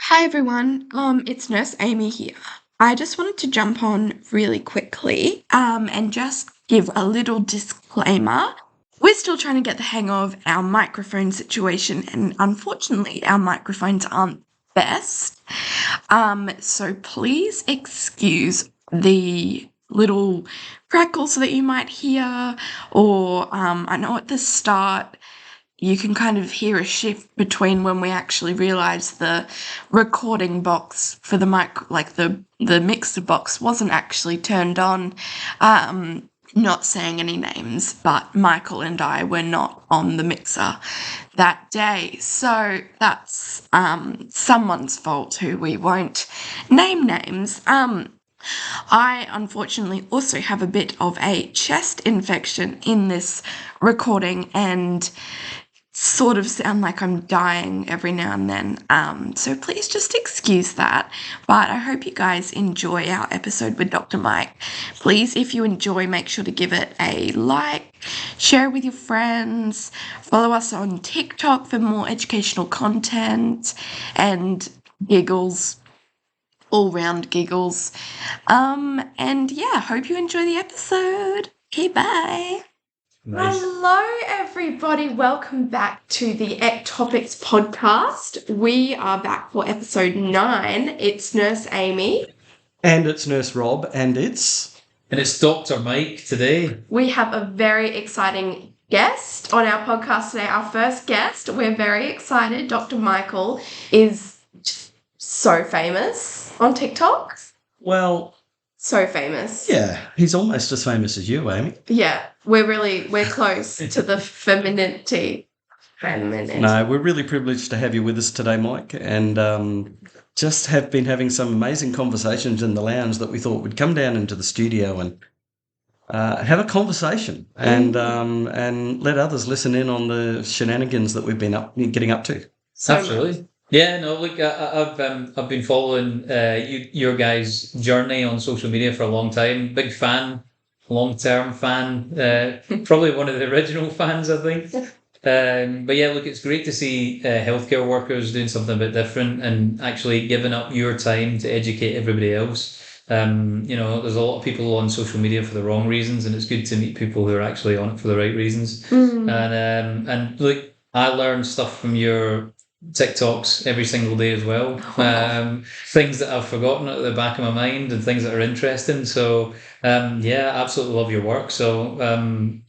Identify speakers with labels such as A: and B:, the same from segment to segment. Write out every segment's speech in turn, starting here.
A: Hi everyone, it's Nurse Amy here. I just wanted to jump on really quickly, and just give a little disclaimer. We're still trying to get the hang of our microphone situation, and unfortunately, our microphones aren't best. So please excuse the little crackles that you might hear, or I know at the start you can kind of hear a shift between when we actually realize the recording box for the mic, like the mixer box wasn't actually turned on. Not saying any names, but Michael and I were not on the mixer that day. So that's someone's fault who we won't name names. I unfortunately also have a bit of a chest infection in this recording and sort of sound like I'm dying every now and then. So please just excuse that. But I hope you guys enjoy our episode with Dr. Mike. Please, if you enjoy, make sure to give it a like, share it with your friends, follow us on TikTok for more educational content and giggles, all round giggles. And yeah, hope you enjoy the episode. Okay, bye.
B: Nice.
A: Hello, everybody. Welcome back to the ECTopics podcast. We are back for episode 9. It's Nurse Amy.
B: And it's Nurse Rob, and it's
C: Dr. Mike today.
A: We have a very exciting guest on our podcast today. Our first guest. We're very excited. Dr. Michael is so famous on TikTok.
B: Well,
A: so famous.
B: Yeah, he's almost as famous as you, Amy.
A: Yeah, we're close to the femininity.
B: No, we're really privileged to have you with us today, Mike, and just have been having some amazing conversations in the lounge that we thought would come down into the studio and have a conversation and let others listen in on the shenanigans that we've been getting up to.
C: Absolutely. Yeah, no, look, I've been following your guys' journey on social media for a long time. Big fan, long-term fan, probably one of the original fans, I think. But yeah, look, it's great to see healthcare workers doing something a bit different and actually giving up your time to educate everybody else. There's a lot of people on social media for the wrong reasons, and it's good to meet people who are actually on it for the right reasons. And look, I learned stuff from your TikToks every single day as well. Things that I've forgotten at the back of my mind and things that are interesting. So absolutely love your work. So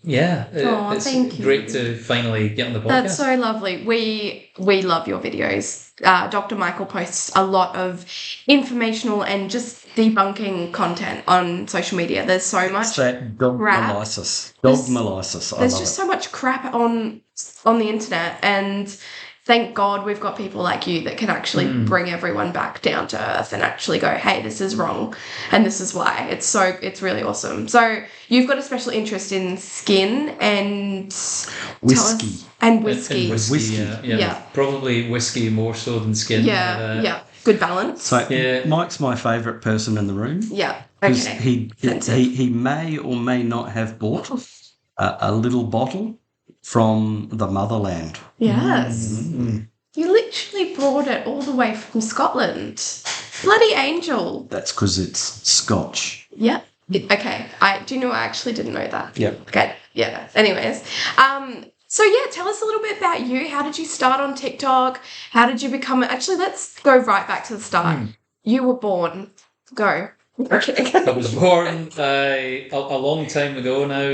C: it's
A: thank you.
C: Great to finally get on the podcast.
A: That's so lovely. We love your videos. Dr. Michael posts a lot of informational and just debunking content on social media. There's so much
B: dogmolysis.
A: There's just so much crap on the internet, and thank God we've got people like you that can actually bring everyone back down to earth and actually go, hey, this is wrong and this is why. It's really awesome. So you've got a special interest in skin and
B: whiskey.
A: And whiskey.
C: Yeah. Probably whiskey more so than skin.
A: Yeah. Good balance.
B: So Mike's my favourite person in the room.
A: Yeah. Okay.
B: He may or may not have bought a little bottle from the motherland.
A: Yes. You literally brought it all the way from Scotland. Bloody angel.
B: That's because it's Scotch.
A: Yeah. Okay. Do you know, I actually didn't know that.
B: Yeah.
A: Okay. Yeah. Anyways. So tell us a little bit about you. How did you start on TikTok? How did you become... Actually, let's go right back to the start. You were born. Go. Okay.
C: I was born a long time ago now.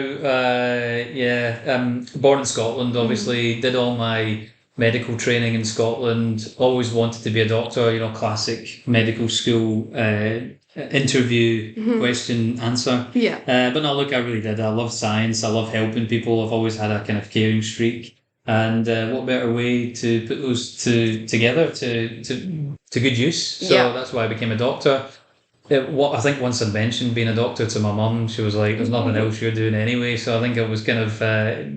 C: Born in Scotland, obviously. Did all my medical training in Scotland. Always wanted to be a doctor, classic medical school interview, question, answer.
A: Yeah.
C: But no, look, I really did. I love science. I love helping people. I've always had a kind of caring streak. And what better way to put those two together to good use? So that's why I became a doctor. What I think once I mentioned being a doctor to my mum, she was like, there's nothing else you're doing anyway. So I think I was kind of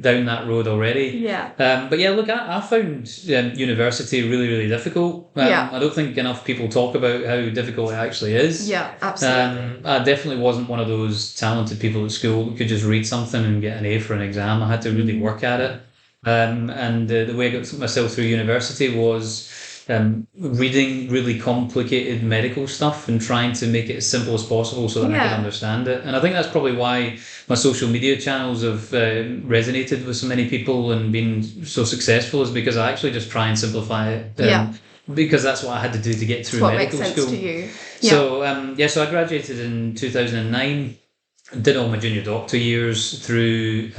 C: down that road already.
A: Yeah.
C: But yeah, look, I found university really, really difficult. I don't think enough people talk about how difficult it actually is.
A: Yeah, absolutely.
C: I definitely wasn't one of those talented people at school who could just read something and get an A for an exam. I had to really work at it. And the way I got myself through university was reading really complicated medical stuff and trying to make it as simple as possible so that I can understand it. And I think that's probably why my social media channels have resonated with so many people and been so successful, is because I actually just try and simplify it. Because that's what I had to do to get through medical school.
A: What makes sense to you.
C: So I graduated in 2009. Did all my junior doctor years through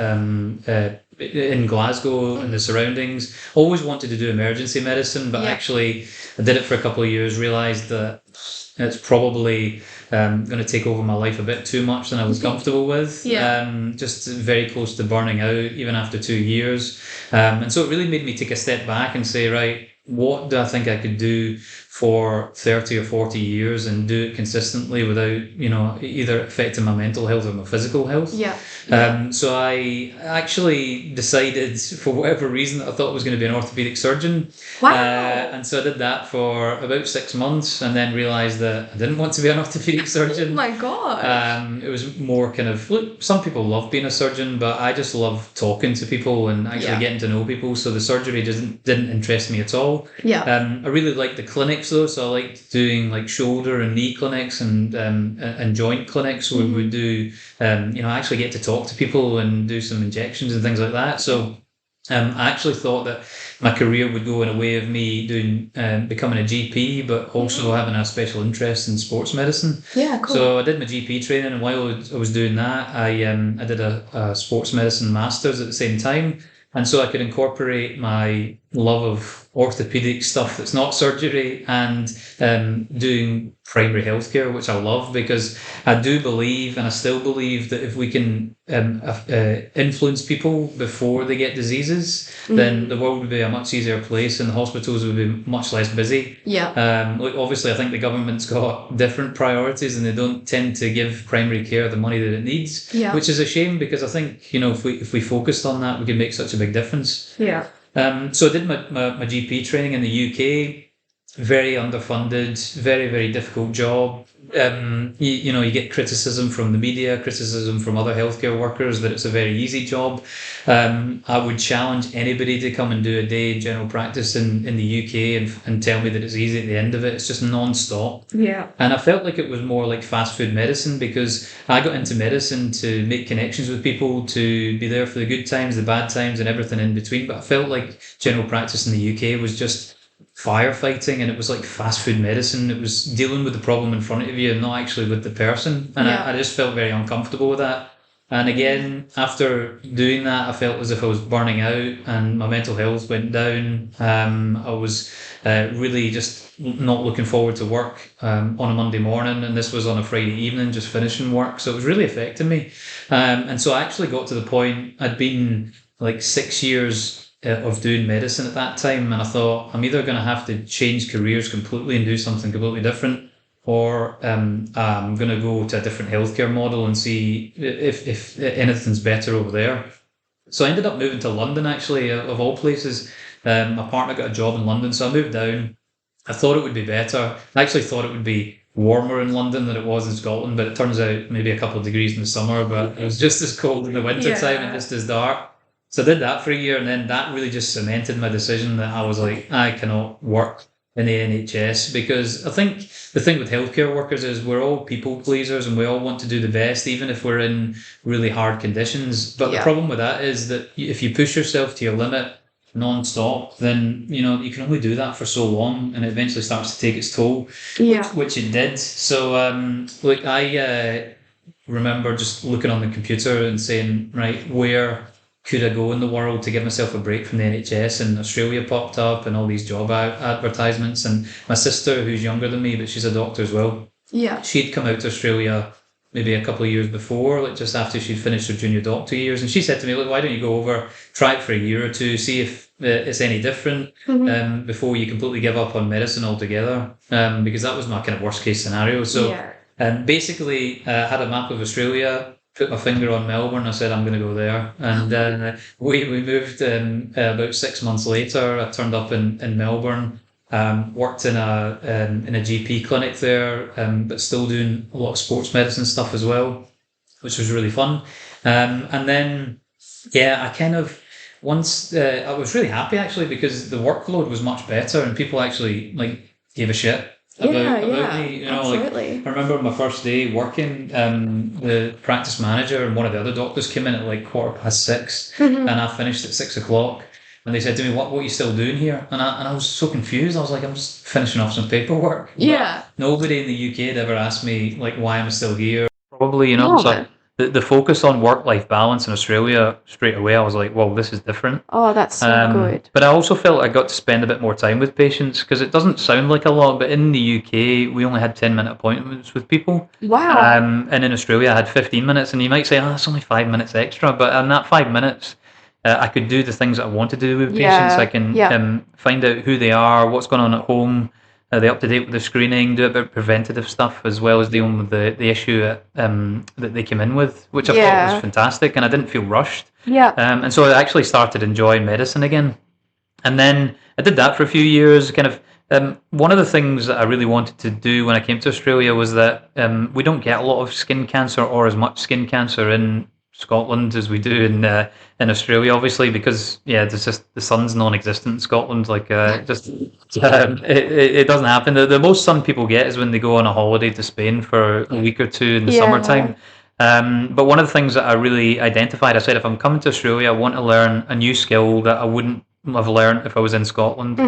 C: in Glasgow and the surroundings. Always wanted to do emergency medicine, but actually I did it for a couple of years, realised that it's probably going to take over my life a bit too much than I was comfortable with. Just very close to burning out even after 2 years. And so it really made me take a step back and say, right, what do I think I could do for 30 or 40 years and do it consistently without, either affecting my mental health or my physical health? So I actually decided, for whatever reason, that I thought I was going to be an orthopedic surgeon.
A: Wow.
C: And so I did that for about 6 months and then realised that I didn't want to be an orthopedic surgeon.
A: Oh my God.
C: It was more kind of, look, some people love being a surgeon, but I just love talking to people and actually getting to know people. So the surgery didn't interest me at all. I really liked the clinics though, so I liked doing like shoulder and knee clinics and joint clinics where we would do, actually get to talk to people and do some injections and things like that. So I actually thought that my career would go in a way of me doing becoming a GP, but also having a special interest in sports medicine.
A: Yeah, cool.
C: So I did my GP training, and while I was doing that, I did a sports medicine master's at the same time. And so I could incorporate my love of orthopedic stuff that's not surgery and doing primary healthcare, which I love, because I do believe, and I still believe, that if we can influence people before they get diseases, then the world would be a much easier place and the hospitals would be much less busy. Look, obviously, I think the government's got different priorities and they don't tend to give primary care the money that it needs, which is a shame, because I think, if we focused on that, we could make such a big difference. So I did my GP training in the UK. Very underfunded, very, very difficult job. You get criticism from the media, criticism from other healthcare workers that it's a very easy job. I would challenge anybody to come and do a day in general practice in the UK and tell me that it's easy at the end of it. It's just non-stop. And I felt like it was more like fast food medicine, because I got into medicine to make connections with people, to be there for the good times, the bad times, and everything in between. But I felt like general practice in the UK was just firefighting, and it was like fast food medicine. It was dealing with the problem in front of you and not actually with the person. And I just felt very uncomfortable with that. And again, after doing that, I felt as if I was burning out and my mental health went down. I was really just not looking forward to work on a Monday morning, and this was on a Friday evening, just finishing work. So it was really affecting me. And so I actually got to the point, I'd been like 6 years of doing medicine at that time, and I thought, I'm either going to have to change careers completely and do something completely different, or I'm going to go to a different healthcare model and see if anything's better over there. So I ended up moving to London, actually, of all places. My partner got a job in London, so I moved down. I thought it would be better. I actually thought it would be warmer in London than it was in Scotland, but it turns out maybe a couple of degrees in the summer, but it was just as cold in the winter time and just as dark. So I did that for a year, and then that really just cemented my decision that I was like, I cannot work in the NHS, because I think the thing with healthcare workers is we're all people pleasers and we all want to do the best, even if we're in really hard conditions. But the problem with that is that if you push yourself to your limit non-stop, then you can only do that for so long, and it eventually starts to take its toll, which it did. So I remember just looking on the computer and saying, right, where could I go in the world to give myself a break from the NHS? And Australia popped up and all these job advertisements. And my sister, who's younger than me, but she's a doctor as well, she'd come out to Australia maybe a couple of years before, like just after she'd finished her junior doctor years. And she said to me, look, why don't you go over, try it for a year or two, see if it's any different before you completely give up on medicine altogether. Because that was my kind of worst case scenario. So basically I had a map of Australia, put my finger on Melbourne. I said, I'm going to go there. And we moved about 6 months later. I turned up in Melbourne, worked in a GP clinic there, but still doing a lot of sports medicine stuff as well, which was really fun. And then, I once I was really happy actually because the workload was much better and people actually like gave a shit about me.
A: Absolutely.
C: I remember my first day working. The practice manager and one of the other doctors came in at like 6:15, and I finished at 6 o'clock. And they said to me, "What are you still doing here?" And I was so confused. I was like, "I'm just finishing off some paperwork."
A: Yeah.
C: But nobody in the UK had ever asked me like why I'm still here. Probably,
A: No.
C: So the focus on work-life balance in Australia straight away, I was like, well, this is different.
A: Oh, that's so good.
C: But I also felt I got to spend a bit more time with patients because it doesn't sound like a lot, but in the UK, we only had 10-minute appointments with people.
A: Wow.
C: And in Australia, I had 15 minutes, and you might say, oh, that's only 5 minutes extra. But in that 5 minutes, I could do the things that I wanted to do with patients. I can find out who they are, what's going on at home. Are they up to date with the screening? Do a bit of preventative stuff as well as dealing with the issue that they came in with, which I thought was fantastic, and I didn't feel rushed.
A: Yeah.
C: And so I actually started enjoying medicine again. And then I did that for a few years. Kind of one of the things that I really wanted to do when I came to Australia was that we don't get a lot of skin cancer or as much skin cancer in Scotland as we do in Australia, obviously, because there's just the sun's non-existent in Scotland. Like it doesn't happen. The most sun people get is when they go on a holiday to Spain for a week or two in the summertime. But one of the things that I really identified, I said, if I'm coming to Australia, I want to learn a new skill that I wouldn't have learned if I was in Scotland.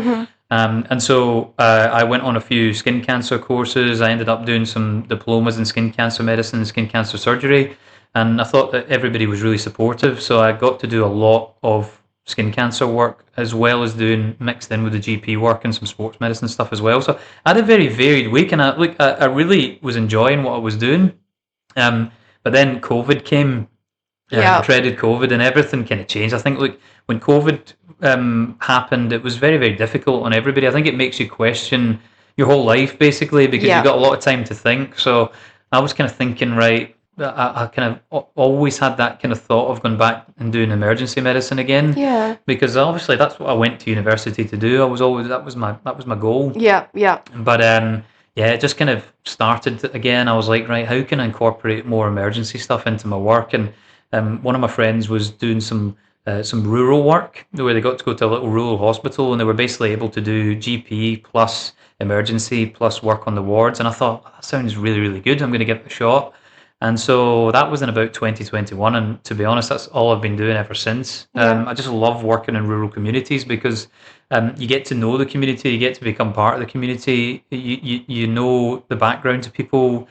C: And so I went on a few skin cancer courses. I ended up doing some diplomas in skin cancer medicine and skin cancer surgery. And I thought that everybody was really supportive. So I got to do a lot of skin cancer work as well as doing mixed in with the GP work and some sports medicine stuff as well. So I had a very varied week, and I really was enjoying what I was doing. But then COVID came, dreaded COVID, and everything kind of changed. I think when COVID happened, it was very, very difficult on everybody. I think it makes you question your whole life basically because you've got a lot of time to think. So I was kind of thinking, right, I kind of always had that kind of thought of going back and doing emergency medicine again.
A: Yeah.
C: Because obviously that's what I went to university to do. That was my goal.
A: Yeah.
C: But it just kind of started again. I was like, right, how can I incorporate more emergency stuff into my work? And one of my friends was doing some rural work where they got to go to a little rural hospital, and they were basically able to do GP plus emergency plus work on the wards. And I thought, that sounds really, really good. I'm going to give it a shot. And so that was in about 2021, and to be honest, that's all I've been doing ever since. I just love working in rural communities because you get to know the community, you get to become part of the community, you know the background to people,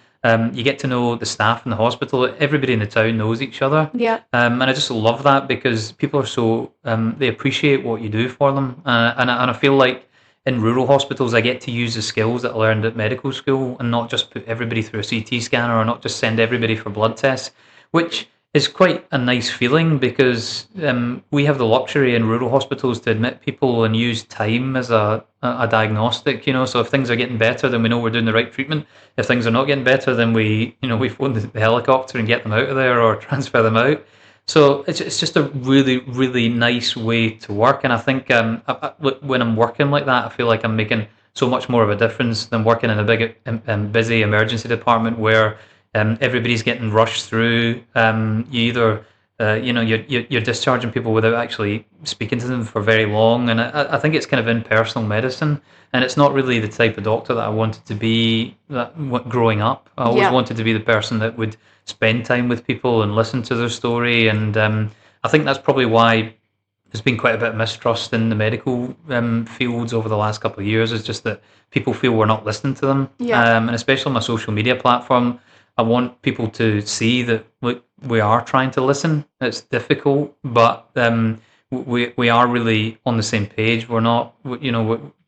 C: you get to know the staff in the hospital, everybody in the town knows each other. And I just love that because people are so, they appreciate what you do for them. And I feel like in rural hospitals, I get to use the skills that I learned at medical school and not just put everybody through a CT scanner or not just send everybody for blood tests, which is quite a nice feeling because we have the luxury in rural hospitals to admit people and use time as a diagnostic, So if things are getting better, then we know we're doing the right treatment. If things are not getting better, then we phone the helicopter and get them out of there or transfer them out. So it's just a really, really nice way to work. And I think when I'm working like that, I feel like I'm making so much more of a difference than working in a big busy emergency department where everybody's getting rushed through. You either you're discharging people without actually speaking to them for very long. And I think it's kind of impersonal medicine. And it's not really the type of doctor that I wanted to be growing up. I always wanted to be the person that would spend time with people and listen to their story. And I think that's probably why there's been quite a bit of mistrust in the medical fields over the last couple of years. It's just that people feel we're not listening to them. And especially on my social media platform, I want people to see that we are trying to listen. It's difficult, but we are really on the same page. We're not,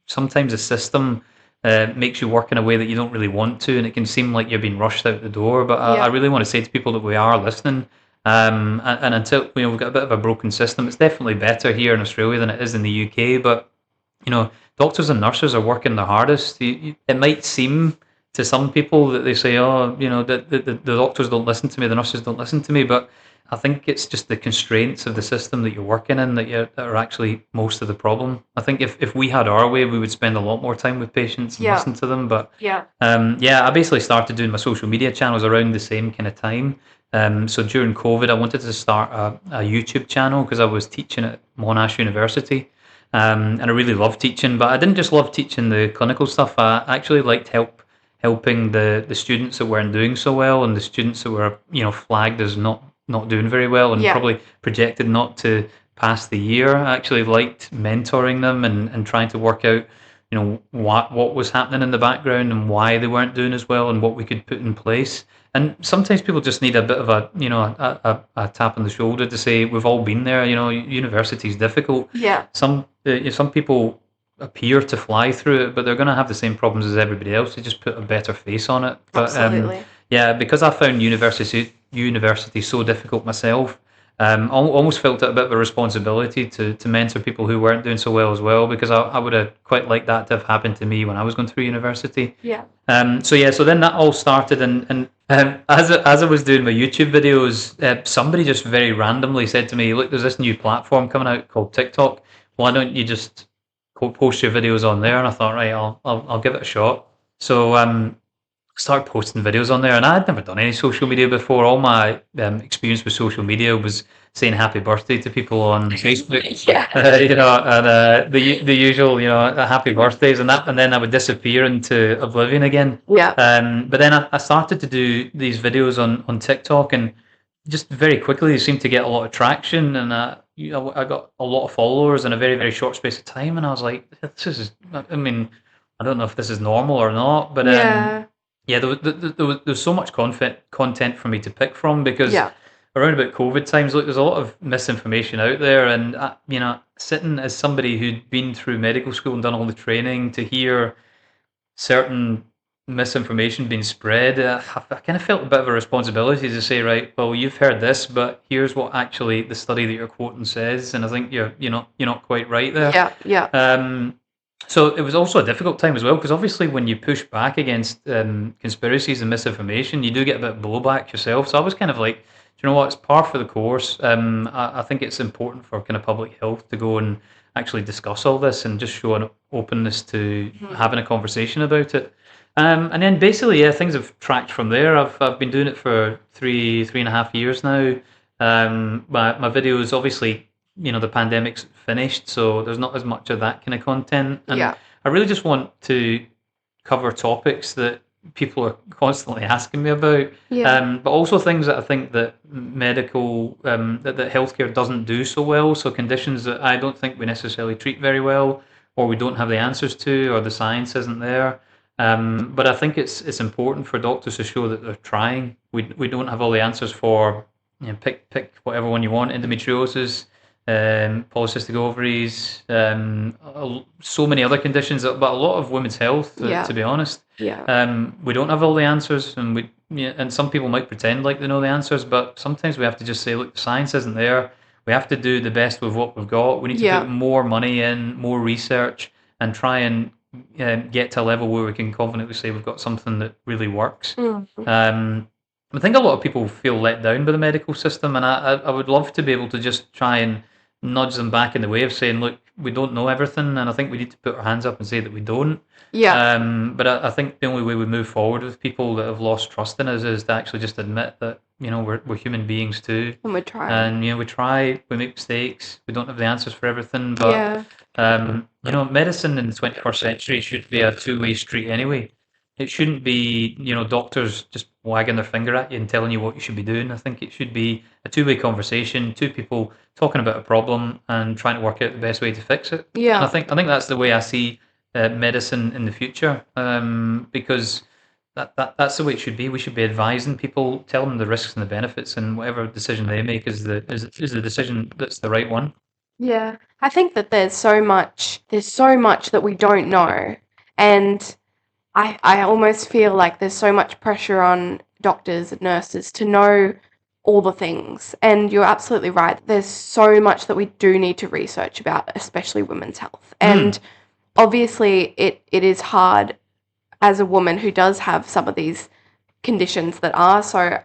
C: sometimes the system makes you work in a way that you don't really want to, and it can seem like you're being rushed out the door. But I really want to say to people that we are listening. And until we've got a bit of a broken system, it's definitely better here in Australia than it is in the UK. But doctors and nurses are working their hardest. It might seem to some people that they say, the doctors don't listen to me, the nurses don't listen to me, but I think it's just the constraints of the system that you're working in that are actually most of the problem. I think if we had our way, we would spend a lot more time with patients and listen to them. But I basically started doing my social media channels around the same kind of time. So during COVID, I wanted to start a YouTube channel because I was teaching at Monash University. And I really loved teaching, but I didn't just love teaching the clinical stuff. I actually liked helping the students that weren't doing so well, and the students that were flagged as not doing very well and probably projected not to pass the year. I actually liked mentoring them and trying to work out what was happening in the background and why they weren't doing as well and what we could put in place. And sometimes people just need a bit of a tap on the shoulder to say, we've all been there. University is difficult. Some people appear to fly through it, but they're going to have the same problems as everybody else. They just put a better face on it. But
A: Absolutely.
C: because I found university so difficult myself, I almost felt it a bit of a responsibility to mentor people who weren't doing so well as well, because I would have quite liked that to have happened to me when I was going through university. So then that all started, and as I was doing my YouTube videos, somebody just very randomly said to me, look, there's this new platform coming out called TikTok. Why don't you just post your videos on there? And I thought, right, I'll give it a shot. So started posting videos on there, and I'd never done any social media before. All my experience with social media was saying happy birthday to people on Facebook, the usual, happy birthdays, and then I would disappear into oblivion again. But then I started to do these videos on TikTok, and just very quickly they seemed to get a lot of traction, and I got a lot of followers in a very, very short space of time, and I was like, I don't know if this is normal or not, but there was so much content for me to pick from, because around about COVID times, look, there's a lot of misinformation out there, and sitting as somebody who'd been through medical school and done all the training, to hear certain misinformation being spread, I kind of felt a bit of a responsibility to say, right, well, you've heard this, but here's what actually the study that you're quoting says, and I think you're not quite right there. So it was also a difficult time as well, because obviously when you push back against conspiracies and misinformation, you do get a bit of blowback yourself. So I was kind of like, do you know what, it's par for the course. I think it's important for kind of public health to go and actually discuss all this and just show an openness to having a conversation about it. And then basically, things have tracked from there. I've been doing it for three and a half years now. My videos, obviously, the pandemic's finished, so there's not as much of that kind of content. And I really just want to cover topics that people are constantly asking me about, but also things that I think that medical, that healthcare doesn't do so well. So conditions that I don't think we necessarily treat very well, or we don't have the answers to, or the science isn't there. But I think it's important for doctors to show that they're trying. We don't have all the answers for, pick whatever one you want, endometriosis, polycystic ovaries, so many other conditions, but a lot of women's health, to be honest. We don't have all the answers, and and some people might pretend like they know the answers, but sometimes we have to just say, look, the science isn't there. We have to do the best with what we've got. We need to put more money in, more research, and try and get to a level where we can confidently say we've got something that really works. I think a lot of people feel let down by the medical system, and I would love to be able to just try and nudge them back in the way of saying, look, we don't know everything, and I think we need to put our hands up and say that we don't. But I think the only way we move forward with people that have lost trust in us is to actually just admit that, we're human beings too.
A: And we try.
C: And, we try, we make mistakes, we don't have the answers for everything, but, medicine in the 21st century should be a two-way street anyway. It shouldn't be, doctors just wagging their finger at you and telling you what you should be doing. I think it should be a two-way conversation, two people talking about a problem and trying to work out the best way to fix it. And I think that's the way I see medicine in the future, because that's the way it should be. We should be advising people, telling them the risks and the benefits, and whatever decision they make is the decision that's the right one.
A: Yeah, I think that there's so much that we don't know, and I almost feel like there's so much pressure on doctors and nurses to know all the things. And you're absolutely right. There's so much that we do need to research about, especially women's health. And obviously it is hard as a woman who does have some of these conditions that are so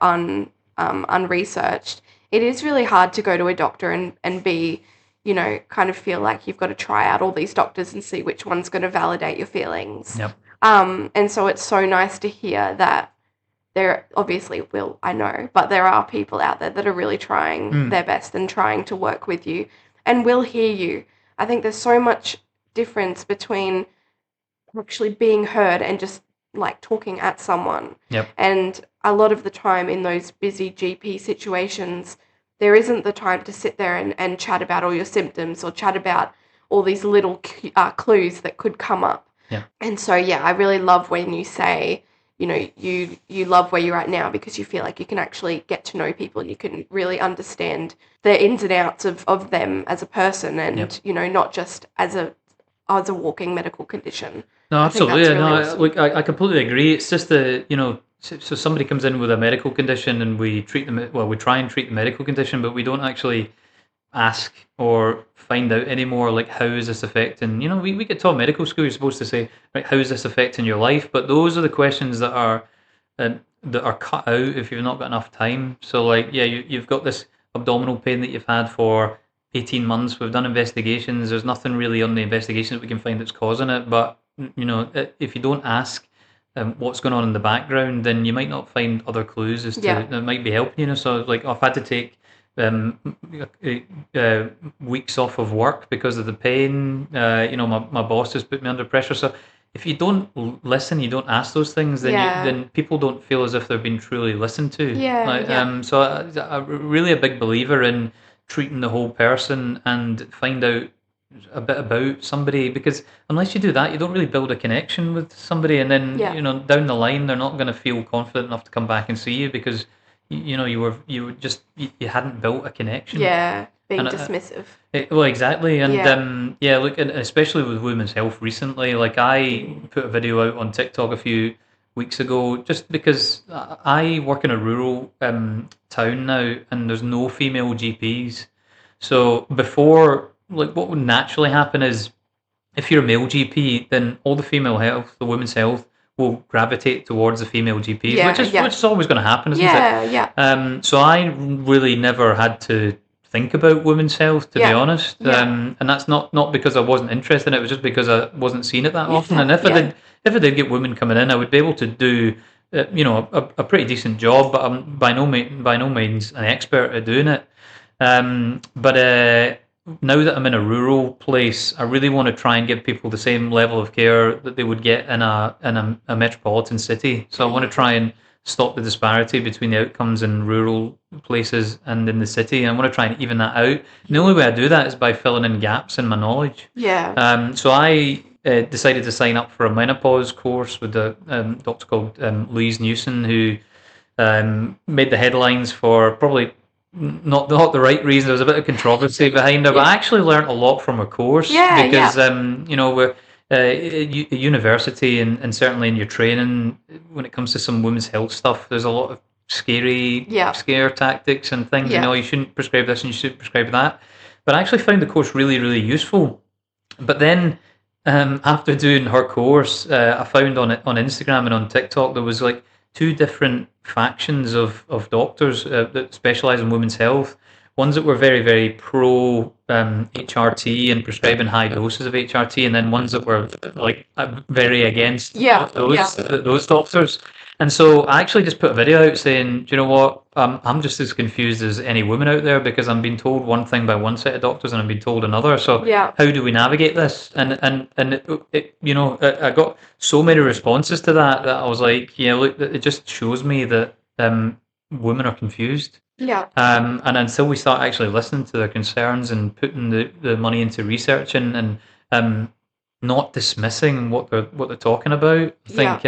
A: unresearched. it is really hard to go to a doctor and be, kind of feel like you've got to try out all these doctors and see which one's going to validate your feelings.
C: Yep.
A: And so it's so nice to hear that there obviously I know, but there are people out there that are really trying their best and trying to work with you and will hear you. I think there's so much difference between actually being heard and just like talking at someone.
C: Yep.
A: And a lot of the time in those busy GP situations, there isn't the time to sit there and chat about all your symptoms or chat about all these little clues that could come up.
C: Yeah.
A: And so, I really love when you say, you love where you're at now because you feel like you can actually get to know people and you can really understand the ins and outs of them as a person and, not just as a walking medical condition.
C: No, absolutely.
A: Really awesome.
C: Look, I completely agree. It's just so somebody comes in with a medical condition and we treat them. Well, we try and treat the medical condition, but we don't actually ask or find out anymore. Like, how is this affecting? We get taught medical school. You're supposed to say, right, how is this affecting your life? But those are the questions that are cut out if you've not got enough time. So, like, you've got this abdominal pain that you've had for 18 months. We've done investigations. There's nothing really on the investigations that we can find that's causing it. But if you don't ask what's going on in the background, then you might not find other clues as to that might be helping you. So, like, I've had to take weeks off of work because of the pain. My boss has put me under pressure. So if you don't listen, you don't ask those things, then people don't feel as if they're being truly listened to. So I'm really a big believer in treating the whole person and find out a bit about somebody, because unless you do that, you don't really build a connection with somebody, and then down the line they're not going to feel confident enough to come back and see you because you hadn't built a connection.
A: Being dismissive.
C: Well, exactly. And look, and especially with women's health recently, like I put a video out on TikTok a few weeks ago just because I work in a rural town now and there's no female GPs. So before, like, what would naturally happen is if you're a male GP, then all the women's health will gravitate towards the female GPs, which is always going to happen, isn't it? So I really never had to think about women's health, to be honest. And that's not because I wasn't interested in it. It was just because I wasn't seeing it that often. And if I did get women coming in, I would be able to do a pretty decent job, but I'm by no means an expert at doing it. But now that I'm in a rural place, I really want to try and give people the same level of care that they would get in a metropolitan city. So I want to try and stop the disparity between the outcomes in rural places and in the city. And I want to try and even that out. And the only way I do that is by filling in gaps in my knowledge. So I decided to sign up for a menopause course with a doctor called Louise Newson, who made the headlines for probably not the right reason. There was a bit of controversy behind her, but I actually learned a lot from her course because we're at university and certainly in your training when it comes to some women's health stuff, there's a lot of scare tactics and things. You shouldn't prescribe this and you shouldn't prescribe that. But I actually found the course really, really useful. But then after doing her course, I found on Instagram and on TikTok there was like two different factions of doctors that specialize in women's health. Ones that were very, very pro HRT and prescribing high doses of HRT, and then ones that were like very against those doctors. And so I actually just put a video out saying, do you know what, I'm just as confused as any woman out there because I'm being told one thing by one set of doctors and I'm being told another. So how do we navigate this? And I got so many responses to that I was like, look, it just shows me that women are confused. And until we start actually listening to their concerns and putting the money into research and not dismissing what they're talking about, I think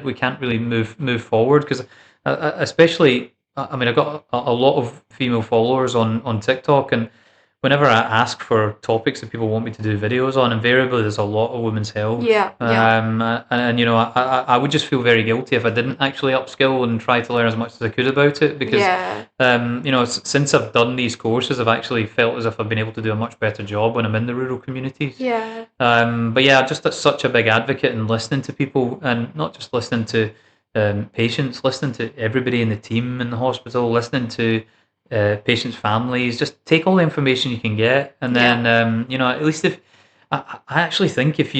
C: we can't really move forward because especially I've got a lot of female followers on TikTok, and whenever I ask for topics that people want me to do videos on, invariably there's a lot of women's health. I would just feel very guilty if I didn't actually upskill and try to learn as much as I could about it because since I've done these courses, I've actually felt as if I've been able to do a much better job when I'm in the rural communities. Just such a big advocate in listening to people, and not just listening to patients, listening to everybody in the team in the hospital, listening to patients' families. Just take all the information you can get, and then at least if I actually think if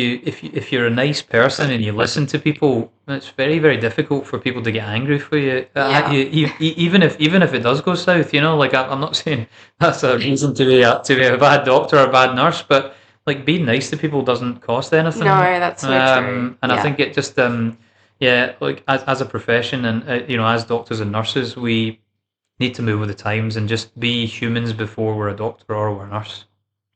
C: you're a nice person and you listen to people, it's very, very difficult for people to get angry for you. Even if it does go south, like I'm not saying that's a reason to be a bad doctor or a bad nurse, but like being nice to people doesn't cost anything.
A: No, that's so true.
C: And I think it just like as a profession and as doctors and nurses, we need to move with the times and just be humans before we're a doctor or we're a nurse.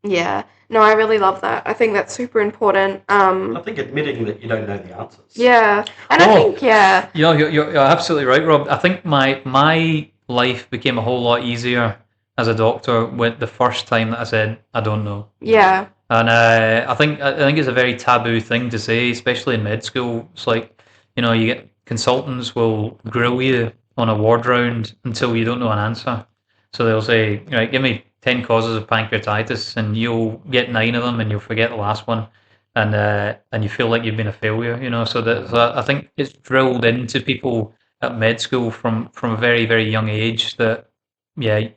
A: Yeah. No, I really love that. I think that's super important.
B: I think admitting that you don't know the answers.
A: Yeah. And I think,
C: you're absolutely right, Rob. I think my life became a whole lot easier as a doctor with the first time that I said, I don't know.
A: Yeah.
C: And I think it's a very taboo thing to say, especially in med school. It's like, you get consultants will grill you on a ward round until you don't know an answer. So they'll say, right, give me 10 causes of pancreatitis, and you'll get 9 of them, and you'll forget the last one, and you feel like you've been a failure. So I think it's drilled into people at med school from a very, very young age that you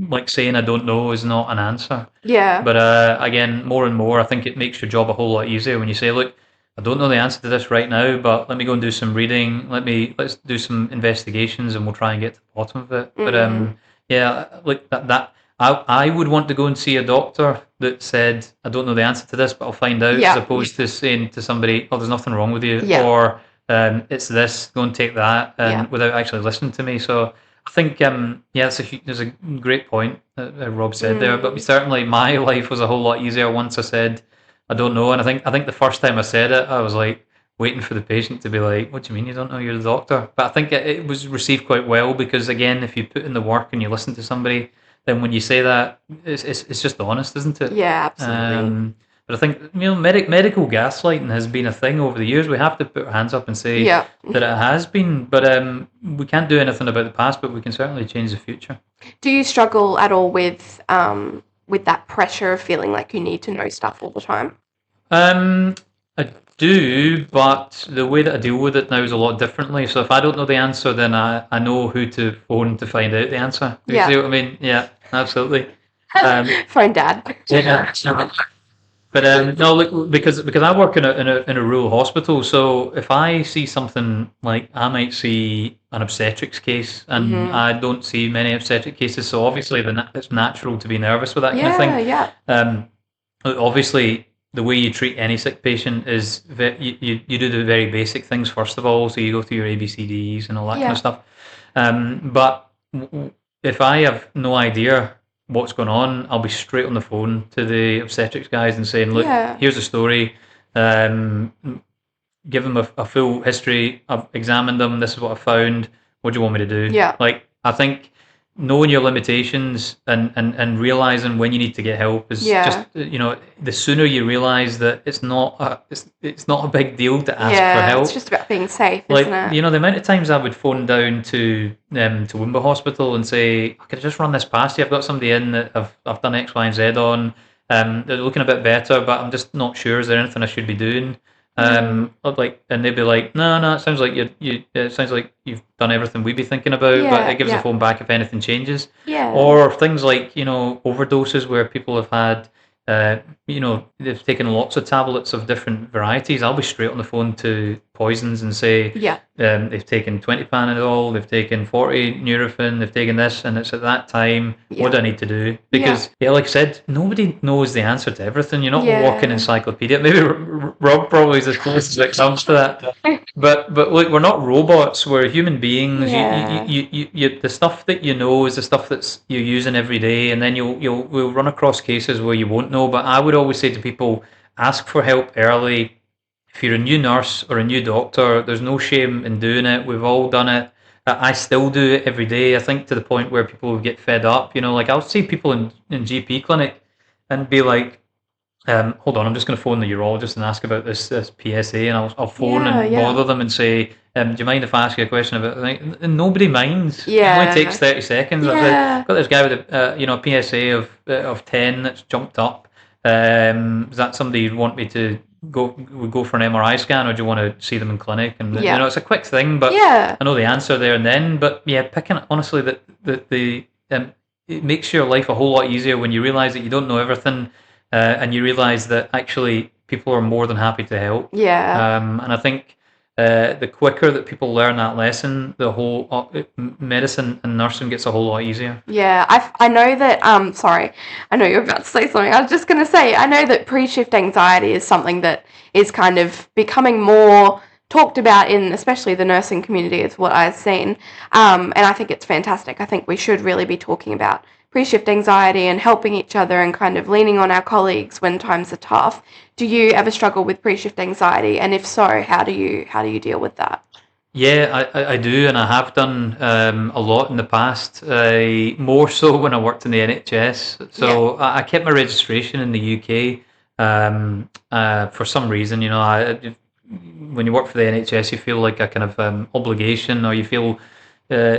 C: like saying I don't know is not an answer.
A: Yeah.
C: But again, more and more, I think it makes your job a whole lot easier when you say, look, I don't know the answer to this right now, but let me go and do some reading. Let's do some investigations, and we'll try and get to the bottom of it.
A: Mm-hmm.
C: But like that. I would want to go and see a doctor that said, I don't know the answer to this, but I'll find out, as opposed to saying to somebody, oh, there's nothing wrong with you, or it's this, go and take that, and without actually listening to me. So I think, there's a great point that Rob said there, but certainly my life was a whole lot easier once I said, I don't know. And I think the first time I said it, I was like waiting for the patient to be like, what do you mean you don't know, you're the doctor? But I think it was received quite well, because again, if you put in the work and you listen to somebody, then when you say that, it's just honest, isn't it?
A: Yeah, absolutely.
C: But I think medical gaslighting has been a thing over the years. We have to put our hands up and say that it has been, but we can't do anything about the past, but we can certainly change the future.
A: Do you struggle at all with that pressure of feeling like you need to know stuff all the time?
C: I do, but the way that I deal with it now is a lot differently. So if I don't know the answer, then I know who to phone to find out the answer. You see what I mean? Yeah, absolutely.
A: Phone Dad.
C: Yeah. But no, look, because I work in a rural hospital, so if I see something like, I might see an obstetrics case, and I don't see many obstetric cases, so obviously it's natural to be nervous with that kind of thing.
A: Yeah.
C: Obviously, the way you treat any sick patient is you do the very basic things first of all. So you go through your ABCDs and all that kind of stuff. But if I have no idea what's going on, I'll be straight on the phone to the obstetrics guys and saying, look, here's the story. Give them a full history. I've examined them. This is what I found. What do you want me to do?
A: Yeah.
C: Like, I think knowing your limitations and realizing when you need to get help is just, the sooner you realize that it's not a big deal to ask for help.
A: It's just about being safe,
C: like,
A: isn't it?
C: the amount of times I would phone down to Toowoomba Hospital and say, could I just run this past you? I've got somebody in that I've done X, Y, and Z on. They're looking a bit better, but I'm just not sure. Is there anything I should be doing? And they'd be like, no, it sounds like it sounds like you've done everything we'd be thinking about, but it gives a phone back if anything changes.
A: Yeah.
C: Or things like, overdoses where people have had, they've taken lots of tablets of different varieties. I'll be straight on the phone to Poisons and say, they've taken 20 Panadol, they've taken 40 Nurofen, they've taken this, and it's at that time. What do I need to do? Because, like I said, nobody knows the answer to everything. You're not a walking encyclopedia. Maybe Rob probably is as close as it comes to that. But look, we're not robots. We're human beings. You the stuff that you know is the stuff that's you're using every day, and then we'll run across cases where you won't know. But I would always say to people, ask for help early. If you're a new nurse or a new doctor, there's no shame in doing it. We've all done it. I still do it every day. I think to the point where people get fed up. Like I'll see people in GP clinic and be like, hold on, I'm just going to phone the urologist and ask about this PSA, and I'll phone and bother them and say, do you mind if I ask you a question about it? And nobody minds.
A: Yeah.
C: It only takes 30 seconds. I've got this guy with a PSA of 10 that's jumped up. Is that somebody you'd want me to go for an MRI scan, or do you want to see them in clinic? And
A: Yeah.
C: it's a quick thing, but
A: Yeah.
C: I know the answer there and then. But yeah, picking honestly it makes your life a whole lot easier when you realize that you don't know everything, and you realize that actually people are more than happy to help.
A: Yeah.
C: And I think the quicker that people learn that lesson, the whole medicine and nursing gets a whole lot easier.
A: Yeah, I know that, sorry, I know you're about to say something. I was just going to say, I know that pre-shift anxiety is something that is kind of becoming more talked about in especially the nursing community, is what I've seen. And I think it's fantastic. I think we should really be talking about pre-shift anxiety and helping each other and kind of leaning on our colleagues when times are tough. Do you ever struggle with pre-shift anxiety? And if so, how do you deal with that?
C: Yeah, I do, and I have done a lot in the past, more so when I worked in the NHS. So I kept my registration in the UK for some reason. When you work for the NHS, you feel like a kind of obligation, or you feel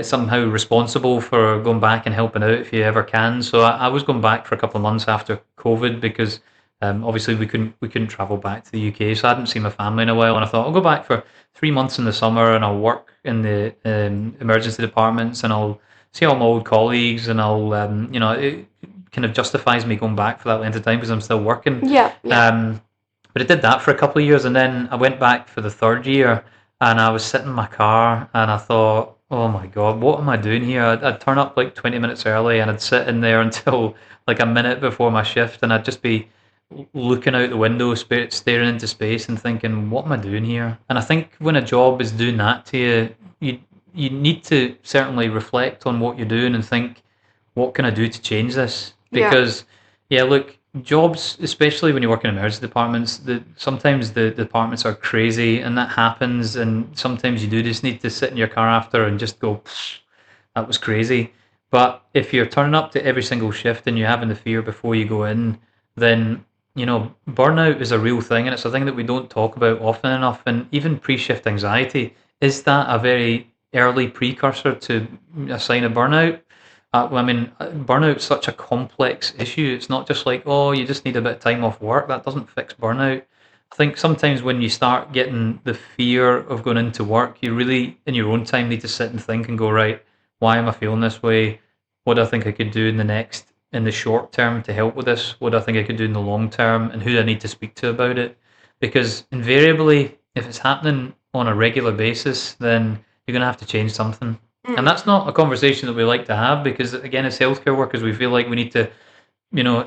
C: somehow responsible for going back and helping out if you ever can. So I was going back for a couple of months after COVID because obviously we couldn't travel back to the UK, so I hadn't seen my family in a while, and I thought I'll go back for 3 months in the summer and I'll work in the emergency departments and I'll see all my old colleagues and I'll it kind of justifies me going back for that length of time because I'm still working.
A: Yeah.
C: But I did that for a couple of years, and then I went back for the third year, and I was sitting in my car and I thought, oh my God, what am I doing here? I'd turn up like 20 minutes early and I'd sit in there until like a minute before my shift, and I'd just be looking out the window, staring into space and thinking, what am I doing here? And I think when a job is doing that to you, you need to certainly reflect on what you're doing and think, what can I do to change this? Because look, jobs, especially when you work in emergency departments, sometimes the departments are crazy, and that happens, and sometimes you do just need to sit in your car after and just go, that was crazy. But if you're turning up to every single shift and you're having the fear before you go in, then burnout is a real thing, and it's a thing that we don't talk about often enough. And even pre-shift anxiety, is that a very early precursor to a sign of burnout? Burnout's such a complex issue. It's not just like, oh, you just need a bit of time off work. That doesn't fix burnout. I think sometimes when you start getting the fear of going into work, you really, in your own time, need to sit and think and go, right, why am I feeling this way? What do I think I could do in the short term to help with this? What do I think I could do in the long term? And who do I need to speak to about it? Because invariably, if it's happening on a regular basis, then you're going to have to change something. And that's not a conversation that we like to have, because again, as healthcare workers, we feel like we need to,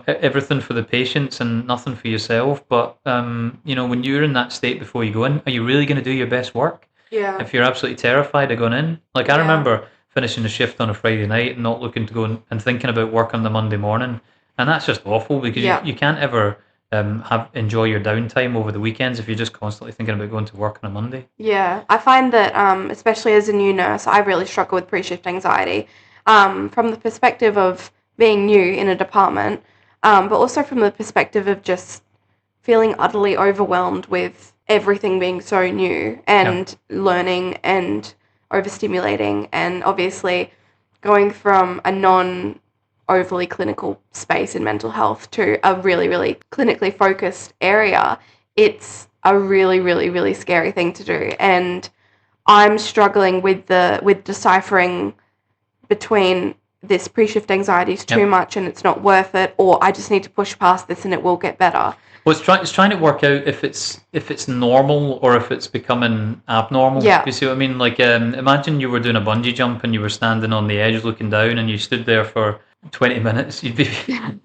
C: everything for the patients and nothing for yourself. But, when you're in that state before you go in, are you really going to do your best work?
A: Yeah.
C: If you're absolutely terrified of going in. Like, I remember finishing a shift on a Friday night and not looking to go and thinking about work on the Monday morning. And that's just awful, because you can't ever enjoy your downtime over the weekends if you're just constantly thinking about going to work on a Monday.
A: Yeah, I find that especially as a new nurse, I really struggle with pre-shift anxiety from the perspective of being new in a department, but also from the perspective of just feeling utterly overwhelmed with everything being so new and learning and overstimulating, and obviously going from a non-overly clinical space in mental health to a really, really clinically focused area. It's a really, really, really scary thing to do, and I'm struggling with deciphering between this pre-shift anxiety is too much and it's not worth it, or I just need to push past this and it will get better.
C: Well, it's trying to work out if it's normal or if it's becoming abnormal.
A: Yeah.
C: You see what I mean? Like, imagine you were doing a bungee jump and you were standing on the edge looking down, and you stood there for 20 minutes. You'd be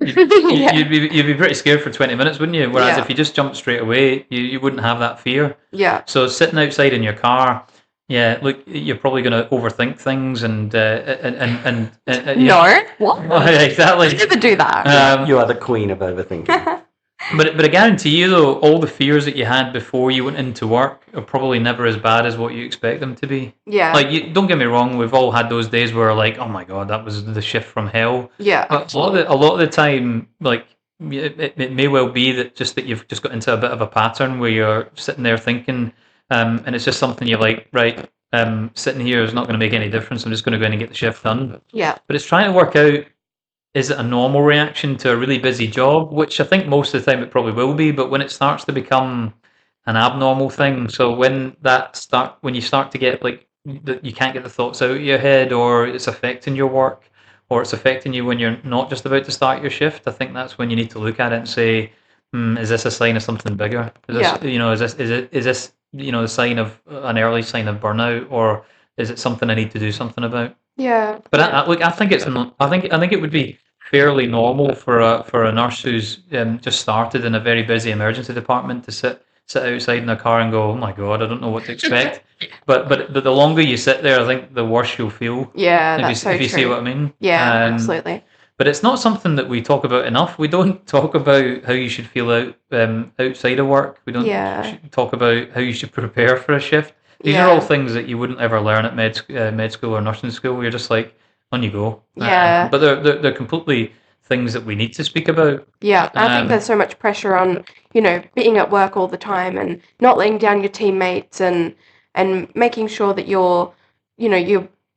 C: pretty scared for 20 minutes, wouldn't you? Whereas if you just jumped straight away, you wouldn't have that fear.
A: Yeah.
C: So sitting outside in your car, look, you're probably going to overthink things and
A: No. What?
C: Exactly.
A: I never do that.
B: You are the queen of overthinking.
C: But I guarantee you, though, all the fears that you had before you went into work are probably never as bad as what you expect them to be.
A: Yeah.
C: Like, don't get me wrong, we've all had those days where, like, oh my God, that was the shift from hell.
A: Yeah.
C: But a lot of the time, like, it may well be that you've just got into a bit of a pattern where you're sitting there thinking, and it's just something you're like, right, sitting here is not going to make any difference. I'm just going to go in and get the shift done.
A: Yeah.
C: But it's trying to work out, is it a normal reaction to a really busy job? Which I think most of the time it probably will be, but when it starts to become an abnormal thing, so when you start to get like that, you can't get the thoughts out of your head, or it's affecting your work, or it's affecting you when you're not just about to start your shift, I think that's when you need to look at it and say, is this a sign of something bigger? Is this, is this the sign of an early sign of burnout, or is it something I need to do something about?
A: Yeah.
C: But I think I think it would be fairly normal for a nurse who's just started in a very busy emergency department to sit outside in a car and go, oh my god, I don't know what to expect. but the longer you sit there, I think the worse you'll feel.
A: Yeah, that's so
C: if you
A: true.
C: see what I mean.
A: Yeah, absolutely.
C: But it's not something that we talk about enough. We don't talk about how you should feel outside of work. We don't talk about how you should prepare for a shift. These are all things that you wouldn't ever learn at med school or nursing school. You're just like, on you go.
A: Yeah.
C: But they're completely things that we need to speak about.
A: Yeah, I think there's so much pressure on, being at work all the time and not letting down your teammates and making sure that your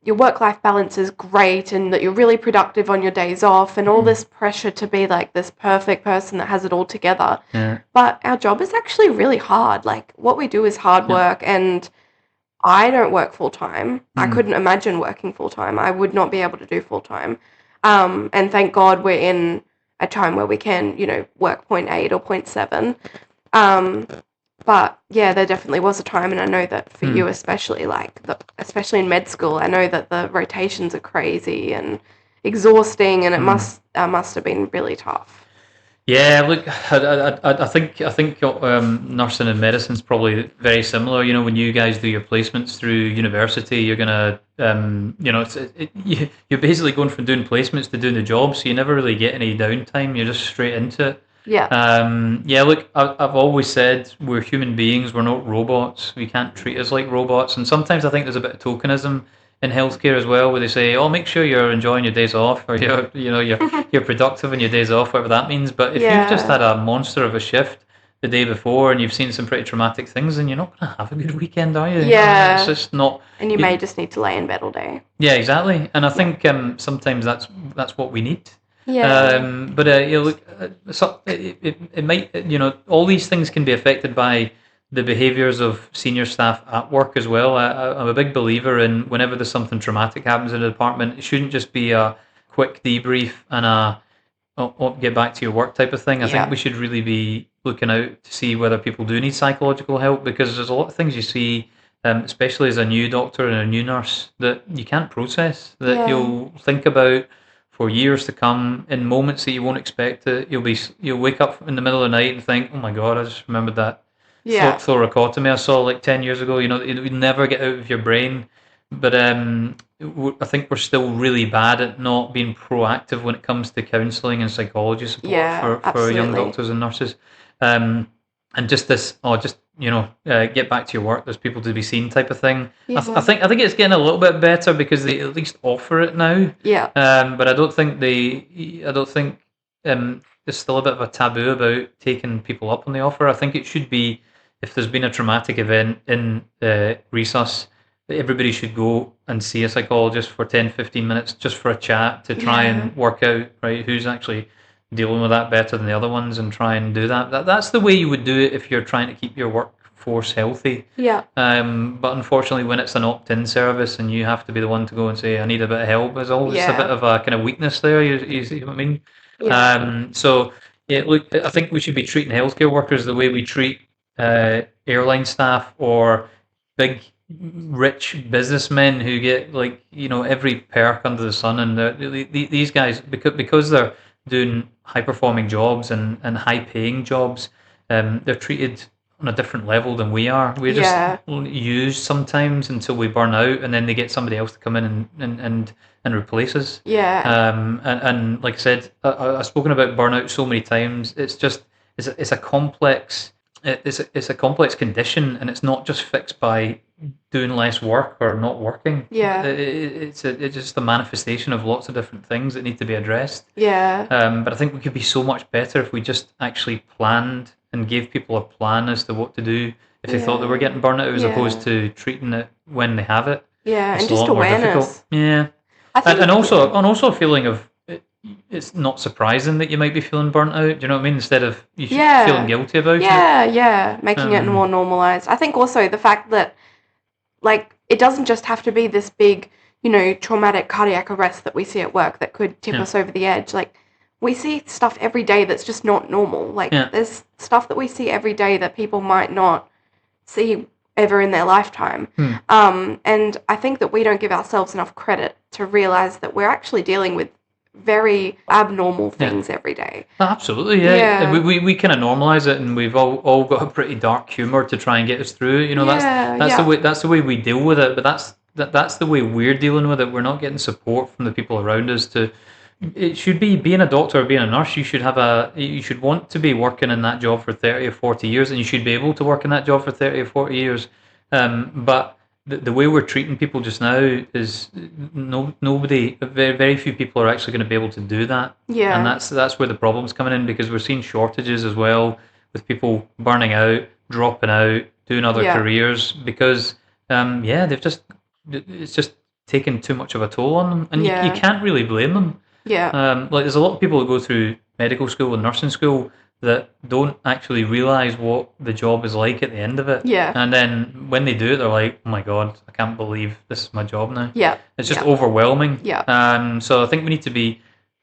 A: work-life balance is great and that you're really productive on your days off and all this pressure to be like this perfect person that has it all together.
C: Yeah.
A: But our job is actually really hard. Like what we do is hard work, and I don't work full-time. I couldn't imagine working full-time. I would not be able to do full-time. And thank God we're in a time where we can, work 0.8 or 0.7. But yeah, there definitely was a time, and I know that for you especially, especially in med school, I know that the rotations are crazy and exhausting, and it must have been really tough.
C: Yeah, look, I think nursing and medicine is probably very similar. When you guys do your placements through university, you're gonna, you're basically going from doing placements to doing the job, so you never really get any downtime. You're just straight into it.
A: Yeah.
C: Look, I've always said we're human beings. We're not robots. We can't treat us like robots. And sometimes I think there's a bit of tokenism in healthcare as well, where they say, "Oh, make sure you're enjoying your days off, or you're productive in your days off, whatever that means." But if you've just had a monster of a shift the day before and you've seen some pretty traumatic things, then you're not going to have a good weekend, are you?
A: Yeah.
C: It's just not.
A: And you may just need to lay in bed all day.
C: Yeah, exactly. And I think sometimes that's what we need.
A: Yeah.
C: But look, so it might, all these things can be affected by the behaviours of senior staff at work as well. I'm a big believer in whenever there's something traumatic happens in a department, it shouldn't just be a quick debrief and get back to your work type of thing. I think we should really be looking out to see whether people do need psychological help, because there's a lot of things you see, especially as a new doctor and a new nurse, that you can't process, that you'll think about for years to come in moments that you won't expect it. You'll wake up in the middle of the night and think, oh my god, I just remembered that thoracotomy I saw like 10 years ago. It would never get out of your brain. But I think we're still really bad at not being proactive when it comes to counselling and psychology support for young doctors and nurses. And just this, get back to your work. There's people to be seen type of thing. Yeah. I think it's getting a little bit better because they at least offer it now.
A: Yeah.
C: But I don't think there's still a bit of a taboo about taking people up on the offer. I think it should be, if there's been a traumatic event in resus, everybody should go and see a psychologist for 10-15 minutes just for a chat to try and work out, right, who's actually dealing with that better than the other ones, and try and do that. That's the way you would do it if you're trying to keep your workforce healthy.
A: Yeah.
C: But unfortunately, when it's an opt-in service and you have to be the one to go and say, I need a bit of help, there's always a bit of a kind of weakness there. You see what I mean? Yeah. Look, I think we should be treating healthcare workers the way we treat airline staff or big rich businessmen who get every perk under the sun, and these guys, because they're doing high performing jobs and high paying jobs, they're treated on a different level than we are. We're just used sometimes until we burn out, and then they get somebody else to come in and replace us. And like I said, I've spoken about burnout so many times. It's a complex condition, and it's not just fixed by doing less work or not working. It's just a manifestation of lots of different things that need to be addressed. But I think we could be so much better if we just actually planned and gave people a plan as to what to do if they thought they were getting burnout, as opposed to treating it when they have it.
A: It's
C: and
A: just awareness.
C: And also a feeling of, it's not surprising that you might be feeling burnt out. Do you know what I mean? Instead of you
D: Yeah.
C: feeling guilty about it.
D: Yeah, making it more normalized. I think also the fact that, like, it doesn't just have to be this big, traumatic cardiac arrest that we see at work that could tip us over the edge. Like, we see stuff every day that's just not normal. Like, there's stuff that we see every day that people might not see ever in their lifetime. And I think that we don't give ourselves enough credit to realize that we're actually dealing with very abnormal things every day.
C: Absolutely, yeah. We kind of normalize it, and we've all got a pretty dark humor to try and get us through. That's the way we deal with it. But that's the way we're dealing with it. We're not getting support from the people around us. It should be being a doctor or being a nurse. You should want to be working in that job for 30 or 40 years, and you should be able to work in that job for 30 or 40 years. But the way we're treating people just now is nobody, very few people are actually going to be able to do that.
D: Yeah.
C: And that's where the problem's coming in, because we're seeing shortages as well, with people burning out, dropping out, doing other careers, because it's just taken too much of a toll on them, and you can't really blame them.
D: Yeah.
C: Like, there's a lot of people that go through medical school and nursing school that don't actually realise what the job is like at the end of it.
D: Yeah.
C: And then when they do it, they're like, oh my God, I can't believe this is my job now.
D: Yeah.
C: It's just overwhelming.
D: Yeah.
C: So I think we need to be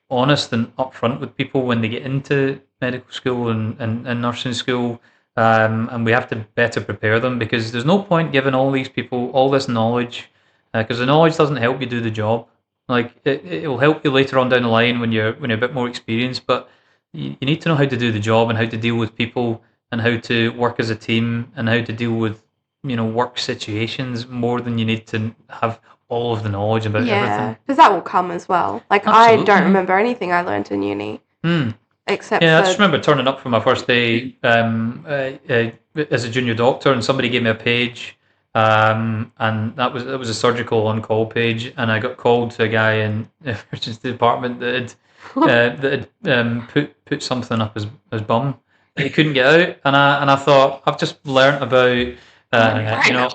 C: honest and upfront with people when they get into medical school and nursing school. And we have to better prepare them, because there's no point giving all these people all this knowledge, because the knowledge doesn't help you do the job. Like, it will help you later on down the line when you're a bit more experienced, but you need to know how to do the job and how to deal with people and how to work as a team and how to deal with work situations, more than you need to have all of the knowledge about everything.
D: Yeah, because that will come as well. Like,
C: Absolutely.
D: I don't remember anything I learned in uni. Except
C: I just remember turning up for my first day as a junior doctor, and somebody gave me a page, and that was a surgical on-call page, and I got called to a guy in the emergency department that had put something up his bum that he couldn't get out, and I thought, I've just learnt about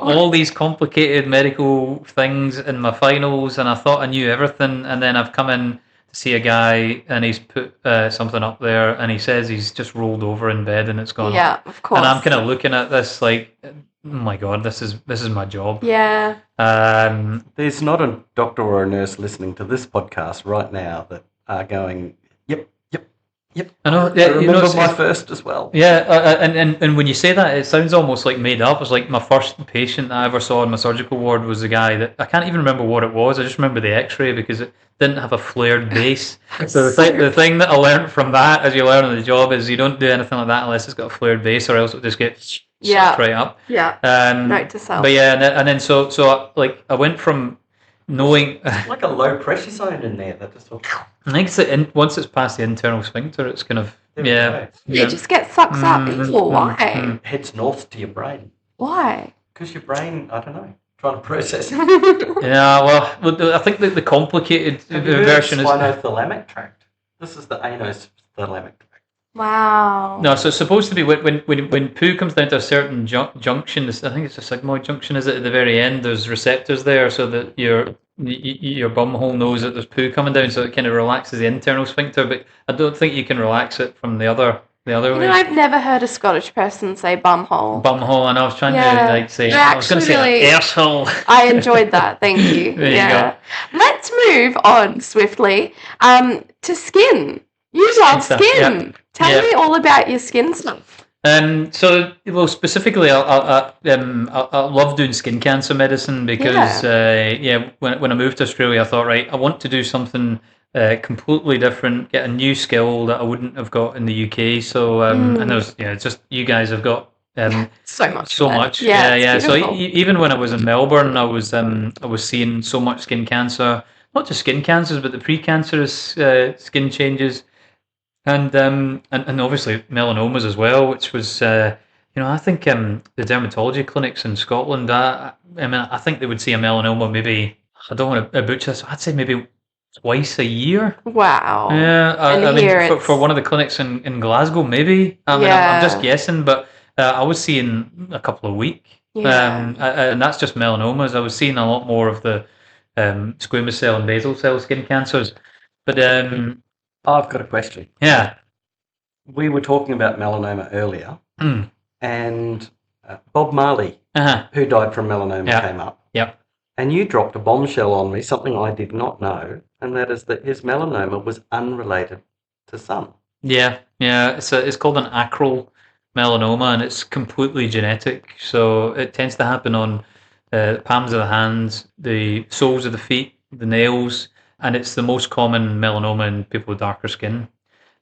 C: all these complicated medical things in my finals, and I thought I knew everything, and then I've come in to see a guy, and he's put something up there, and he says he's just rolled over in bed and it's gone.
D: Yeah, of course.
C: And I'm kind of looking at this like, oh my God, this is my job.
D: Yeah.
B: There's not a doctor or a nurse listening to this podcast right now that are going, yep.
C: I know.
B: I remember my first as well.
C: Yeah, and when you say that, it sounds almost like made up. It's like my first patient I ever saw in my surgical ward was a guy that I can't even remember what it was. I just remember the X-ray because it didn't have a flared base. So the thing that I learned from that, as you learn on the job, is you don't do anything like that unless it's got a flared base, or else it'll just get sucked right up.
D: Yeah. Note to self.
C: But yeah, and then so like I went from knowing
B: like a low pressure zone in there that just
C: I think once it's past the internal sphincter, it's kind of
D: It just gets sucked up. Why?
B: Heads north to your brain.
D: Why?
B: Because your brain, I don't know, trying to process it.
C: Yeah, well, I think that the complicated version is
B: spinothalamic tract. This is the anothalamic tract.
D: Wow.
C: No, so it's supposed to be when poo comes down to a certain junction. I think it's a sigmoid junction. Is it at the very end? There's receptors there, so that your bum hole knows that there's poo coming down, so it kind of relaxes the internal sphincter. But I don't think you can relax it from the other way.
D: I've never heard a Scottish person say bum hole.
C: Bum hole, and I was trying to say. I was going to say asshole.
D: I enjoyed that. Thank you.
C: There you go.
D: Let's move on swiftly to skin. You love skin.
C: Yep.
D: Tell me all about your skin stuff.
C: Specifically, I love doing skin cancer medicine because when I moved to Australia, I thought, right, I want to do something completely different, get a new skill that I wouldn't have got in the UK. So and there's just you guys have got
D: so much.
C: Yeah. So even when I was in Melbourne, I was seeing so much skin cancer, not just skin cancers, but the precancerous skin changes. And obviously melanomas as well, which was I think the dermatology clinics in Scotland, I think they would see a melanoma maybe, I don't want to butcher this, I'd say maybe twice a year.
D: Wow.
C: Yeah, for one of the clinics in Glasgow, maybe. I'm just guessing, but I was seeing a couple a week. And that's just melanomas. I was seeing a lot more of the squamous cell and basal cell skin cancers. But
B: I've got a question.
C: Yeah.
B: We were talking about melanoma earlier,
C: Mm.
B: and Bob Marley, who died from melanoma, came up.
C: Yep.
B: And you dropped a bombshell on me, something I did not know, and that is that his melanoma was unrelated to sun.
C: Yeah. It's called an acral melanoma, and it's completely genetic. So it tends to happen on palms of the hands, the soles of the feet, the nails, and it's the most common melanoma in people with darker skin.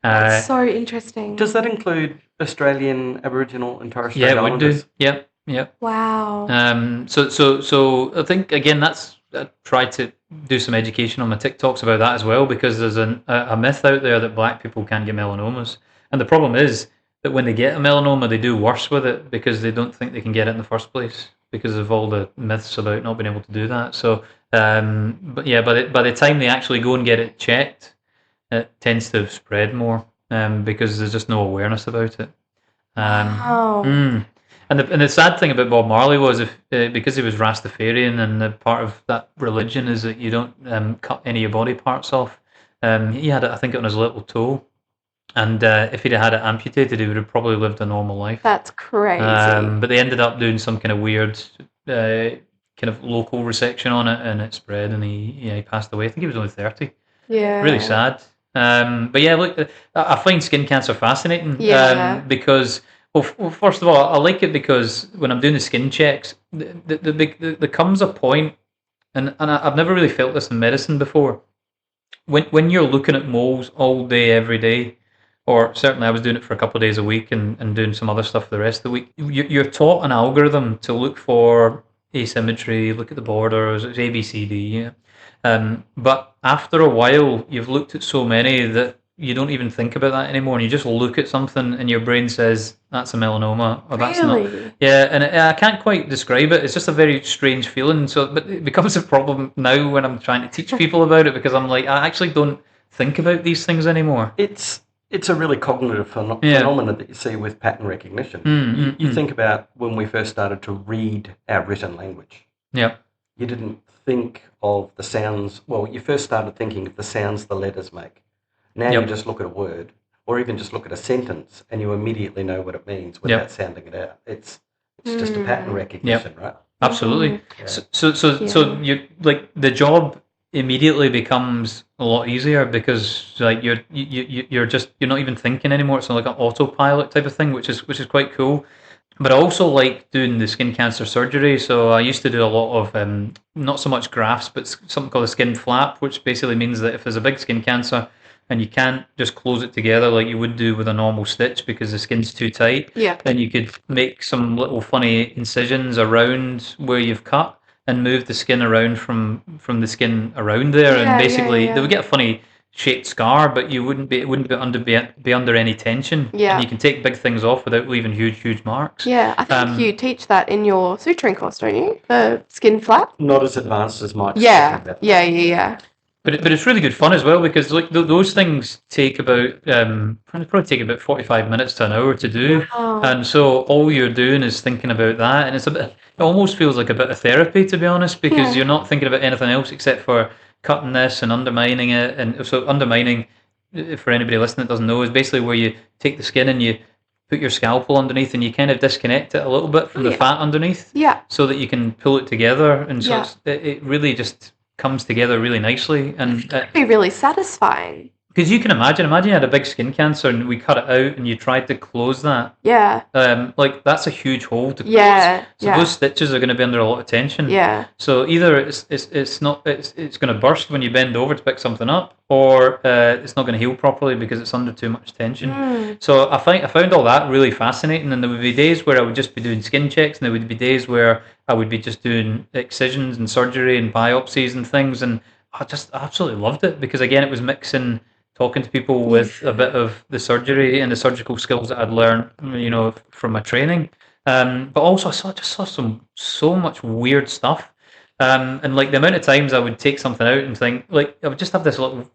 D: That's so interesting.
B: Does that include Australian, Aboriginal, and Torres Strait
C: Islanders?
B: Yeah, it
C: would do. Yep.
D: Wow.
C: So I think again I tried to do some education on my TikToks about that as well, because there's a myth out there that black people can't get melanomas, and the problem is that when they get a melanoma, they do worse with it because they don't think they can get it in the first place because of all the myths about not being able to do that. So, but yeah, by the time they actually go and get it checked, it tends to spread more because there's just no awareness about it.
D: Wow.
C: And the sad thing about Bob Marley was because he was Rastafarian, and the part of that religion is that you don't cut any of your body parts off. He had it, I think, on his little toe, and if he'd had it amputated, he would have probably lived a normal life.
D: That's crazy.
C: But they ended up doing some kind of weird kind of local resection on it, and it spread, and he passed away. I think he was only 30.
D: Yeah.
C: Really sad. But yeah, look, I find skin cancer fascinating.
D: Yeah.
C: Because, well, first of all, I like it because when I'm doing the skin checks, there comes a point, and I've never really felt this in medicine before. When you're looking at moles all day, every day, or certainly I was doing it for a couple of days a week and doing some other stuff for the rest of the week, you're taught an algorithm to look for asymmetry, look at the borders, it's A, B, C, D, yeah. But after a while, you've looked at so many that you don't even think about that anymore, and you just look at something and your brain says, that's a melanoma, or that's not. Yeah, and I can't quite describe it. It's just a very strange feeling. But it becomes a problem now when I'm trying to teach people about it, because I'm like, I actually don't think about these things anymore.
B: It's a really cognitive phenomenon that you see with pattern recognition. You think about when we first started to read our written language.
C: Yeah.
B: You didn't think of the sounds. Well, you first started thinking of the sounds the letters make. Now you just look at a word, or even just look at a sentence, and you immediately know what it means without sounding it out. It's just a pattern recognition, right?
C: Absolutely. Yeah. So you like the job immediately becomes a lot easier because like you're not even thinking anymore. It's like an autopilot type of thing, which is quite cool. But I also like doing the skin cancer surgery. So I used to do a lot of not so much grafts, but something called a skin flap, which basically means that if there's a big skin cancer and you can't just close it together like you would do with a normal stitch because the skin's too tight, then you could make some little funny incisions around where you've cut and move the skin around from the skin around there, and basically they would get a funny shaped scar, but it wouldn't be under any tension.
D: Yeah.
C: And you can take big things off without leaving huge marks.
D: Yeah, I think you teach that in your suturing course, don't you? The skin flap?
B: Not as advanced as Mike's.
D: Yeah.
C: But it's really good fun as well, because like those things take about probably take about 45 minutes to an hour to do, and so all you're doing is thinking about that, and it almost feels like a bit of therapy, to be honest, because you're not thinking about anything else except for cutting this and undermining it. And so undermining, for anybody listening that doesn't know, is basically where you take the skin and you put your scalpel underneath and you kind of disconnect it a little bit from the fat underneath, so that you can pull it together, and so it really just comes together really nicely, and
D: it'd be really satisfying.
C: Because you can imagine you had a big skin cancer and we cut it out and you tried to close that.
D: Yeah.
C: Like that's a huge hole to close. So those stitches are going to be under a lot of tension.
D: Yeah.
C: So either it's going to burst when you bend over to pick something up, or it's not going to heal properly because it's under too much tension. So I found all that really fascinating, and there would be days where I would just be doing skin checks, and there would be days where I would be just doing excisions and surgery and biopsies and things, and I just absolutely loved it because again it was mixing talking to people with a bit of the surgery and the surgical skills that I'd learned, from my training. But also I just saw so much weird stuff. And like the amount of times I would take something out and think, like I would just have this little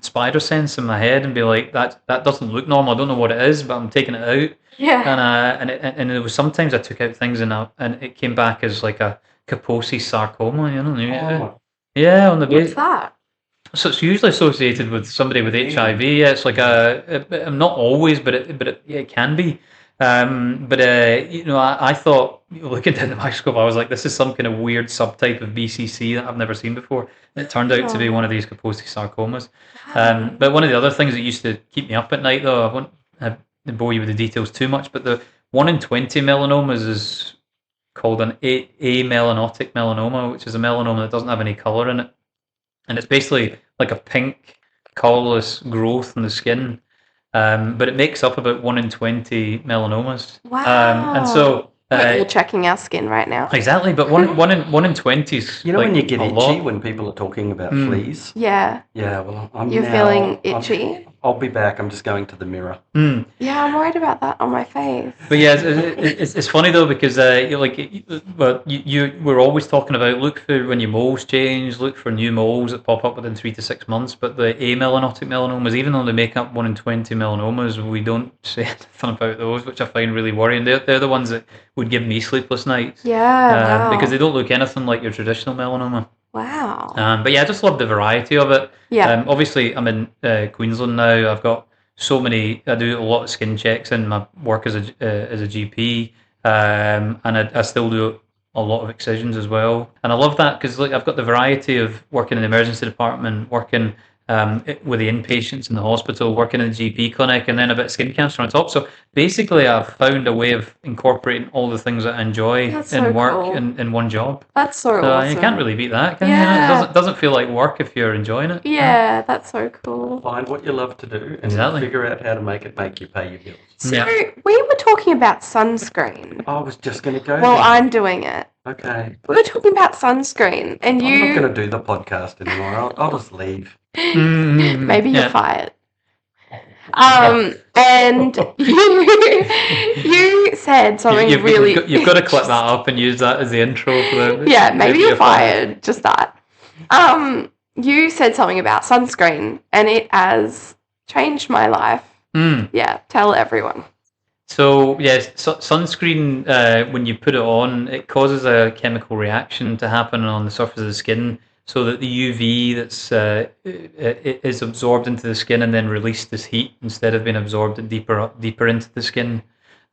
C: spider sense in my head and be like, that doesn't look normal. I don't know what it is, but I'm taking it out.
D: Yeah.
C: And there was sometimes I took out things and it came back as like a Kaposi sarcoma.
D: Yeah, on the base. What's that?
C: So it's usually associated with somebody with HIV. Yeah, it's like not always, but it can be. I thought, looking down the microscope, I was like, this is some kind of weird subtype of BCC that I've never seen before. And it turned out to be one of these Kaposi sarcomas. But one of the other things that used to keep me up at night, though, I won't bore you with the details too much, but the 1 in 20 melanomas is called an amelanotic melanoma, which is a melanoma that doesn't have any colour in it. And it's basically like a pink, colourless growth in the skin. But it makes up about 1 in 20 melanomas.
D: Wow.
C: And so
D: we're all checking our skin right now.
C: Exactly, but one in 20 is
B: You know,
C: like
B: when you get
C: a
B: itchy
C: lot.
B: when people are talking about fleas?
D: Yeah.
B: Yeah, well,
D: You're feeling itchy?
B: I'll be back. I'm just going to the mirror.
D: Yeah, I'm worried about that on my face.
C: But yeah, it's funny though, because we're always talking about look for when your moles change, look for new moles that pop up within 3 to 6 months. But the amelanotic melanomas, even though they make up 1 in 20 melanomas, we don't say anything about those, which I find really worrying. They're the ones that would give me sleepless nights.
D: Yeah, wow.
C: Because they don't look anything like your traditional melanoma.
D: Wow.
C: But yeah, I just love the variety of it.
D: Yeah.
C: Obviously, I'm in Queensland now. I've got so many. I do a lot of skin checks in my work as a GP, and I still do a lot of excisions as well. And I love that because I've got the variety of working in the emergency department, working with the inpatients in the hospital, working in the GP clinic, and then a bit of skin cancer on top. So basically, I've found a way of incorporating all the things that I enjoy in work in one job.
D: That's so awesome.
C: You can't really beat that, can you? It doesn't feel like work if you're enjoying it.
D: Yeah, that's so cool.
B: Find what you love to do and figure out how to make you pay your bills.
D: So we were talking about sunscreen.
B: I was just going to go
D: Well,
B: there.
D: I'm doing it.
B: Okay.
D: We were talking about sunscreen, and
B: I'm not going to do the podcast anymore. I'll just leave.
D: Maybe you're fired. And you said something really.
C: You've got to clip that up and use that as the intro for the.
D: Yeah, maybe you're fired. Just that. You said something about sunscreen, and it has changed my life. Yeah, tell everyone.
C: So yes, sunscreen. When you put it on, it causes a chemical reaction to happen on the surface of the skin, so that the UV it is absorbed into the skin and then released as heat instead of being absorbed deeper into the skin.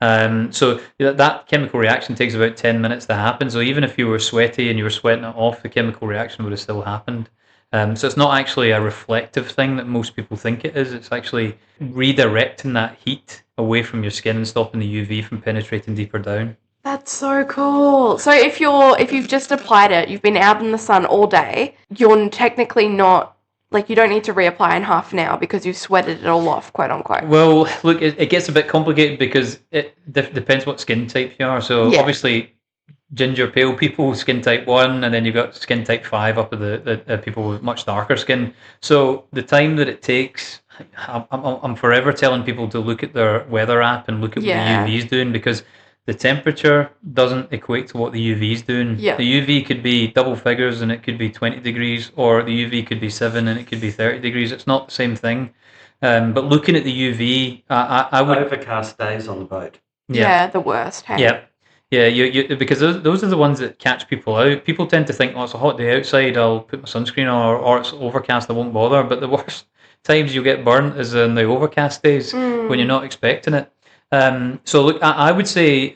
C: So that chemical reaction takes about 10 minutes to happen. So even if you were sweaty and you were sweating it off, the chemical reaction would have still happened. So it's not actually a reflective thing that most people think it is. It's actually redirecting that heat away from your skin and stopping the UV from penetrating deeper down.
D: That's so cool. So if you've just applied it, you've been out in the sun all day, you're technically not, like, you don't need to reapply in half an hour because you've sweated it all off, quote unquote.
C: Well, look, it gets a bit complicated because it depends what skin type you are. So obviously, ginger pale people, skin type 1, and then you've got skin type 5 up at the people with much darker skin. So the time that it takes, I'm forever telling people to look at their weather app and look at what the UV is doing, because the temperature doesn't equate to what the UV is doing.
D: Yeah.
C: The UV could be double figures and it could be 20 degrees, or the UV could be 7 and it could be 30 degrees. It's not the same thing. But looking at the UV, I would...
B: Overcast days on the boat.
D: Yeah, the worst. Hey?
C: Yeah. Yeah, you because those are the ones that catch people out. People tend to think, oh, it's a hot day outside, I'll put my sunscreen on, or it's overcast, I won't bother. But the worst times you'll get burnt is in the overcast days when you're not expecting it. So look, I would say,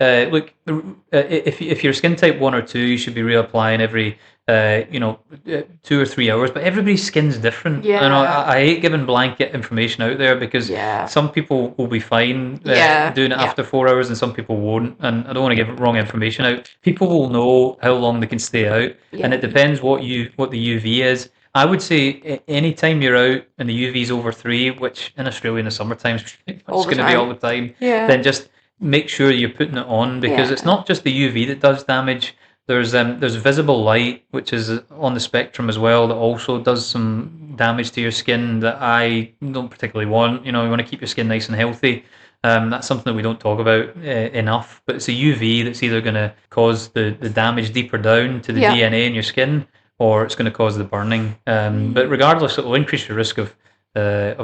C: if you're skin type 1 or 2, you should be reapplying every 2 or 3 hours. But everybody's skin's different.
D: Yeah.
C: And I hate giving blanket information out there because some people will be fine doing it after 4 hours, and some people won't. And I don't want to give wrong information out. People will know how long they can stay out, and it depends what the UV is. I would say any time you're out and the UV is over 3, which in Australia in the summertime it's going to be all the time, then just make sure you're putting it on, because it's not just the UV that does damage. There's visible light, which is on the spectrum as well, that also does some damage to your skin that I don't particularly want. You want to keep your skin nice and healthy. That's something that we don't talk about enough. But it's a UV that's either going to cause the damage deeper down to the DNA in your skin, or it's going to cause the burning. But regardless, it will increase your risk of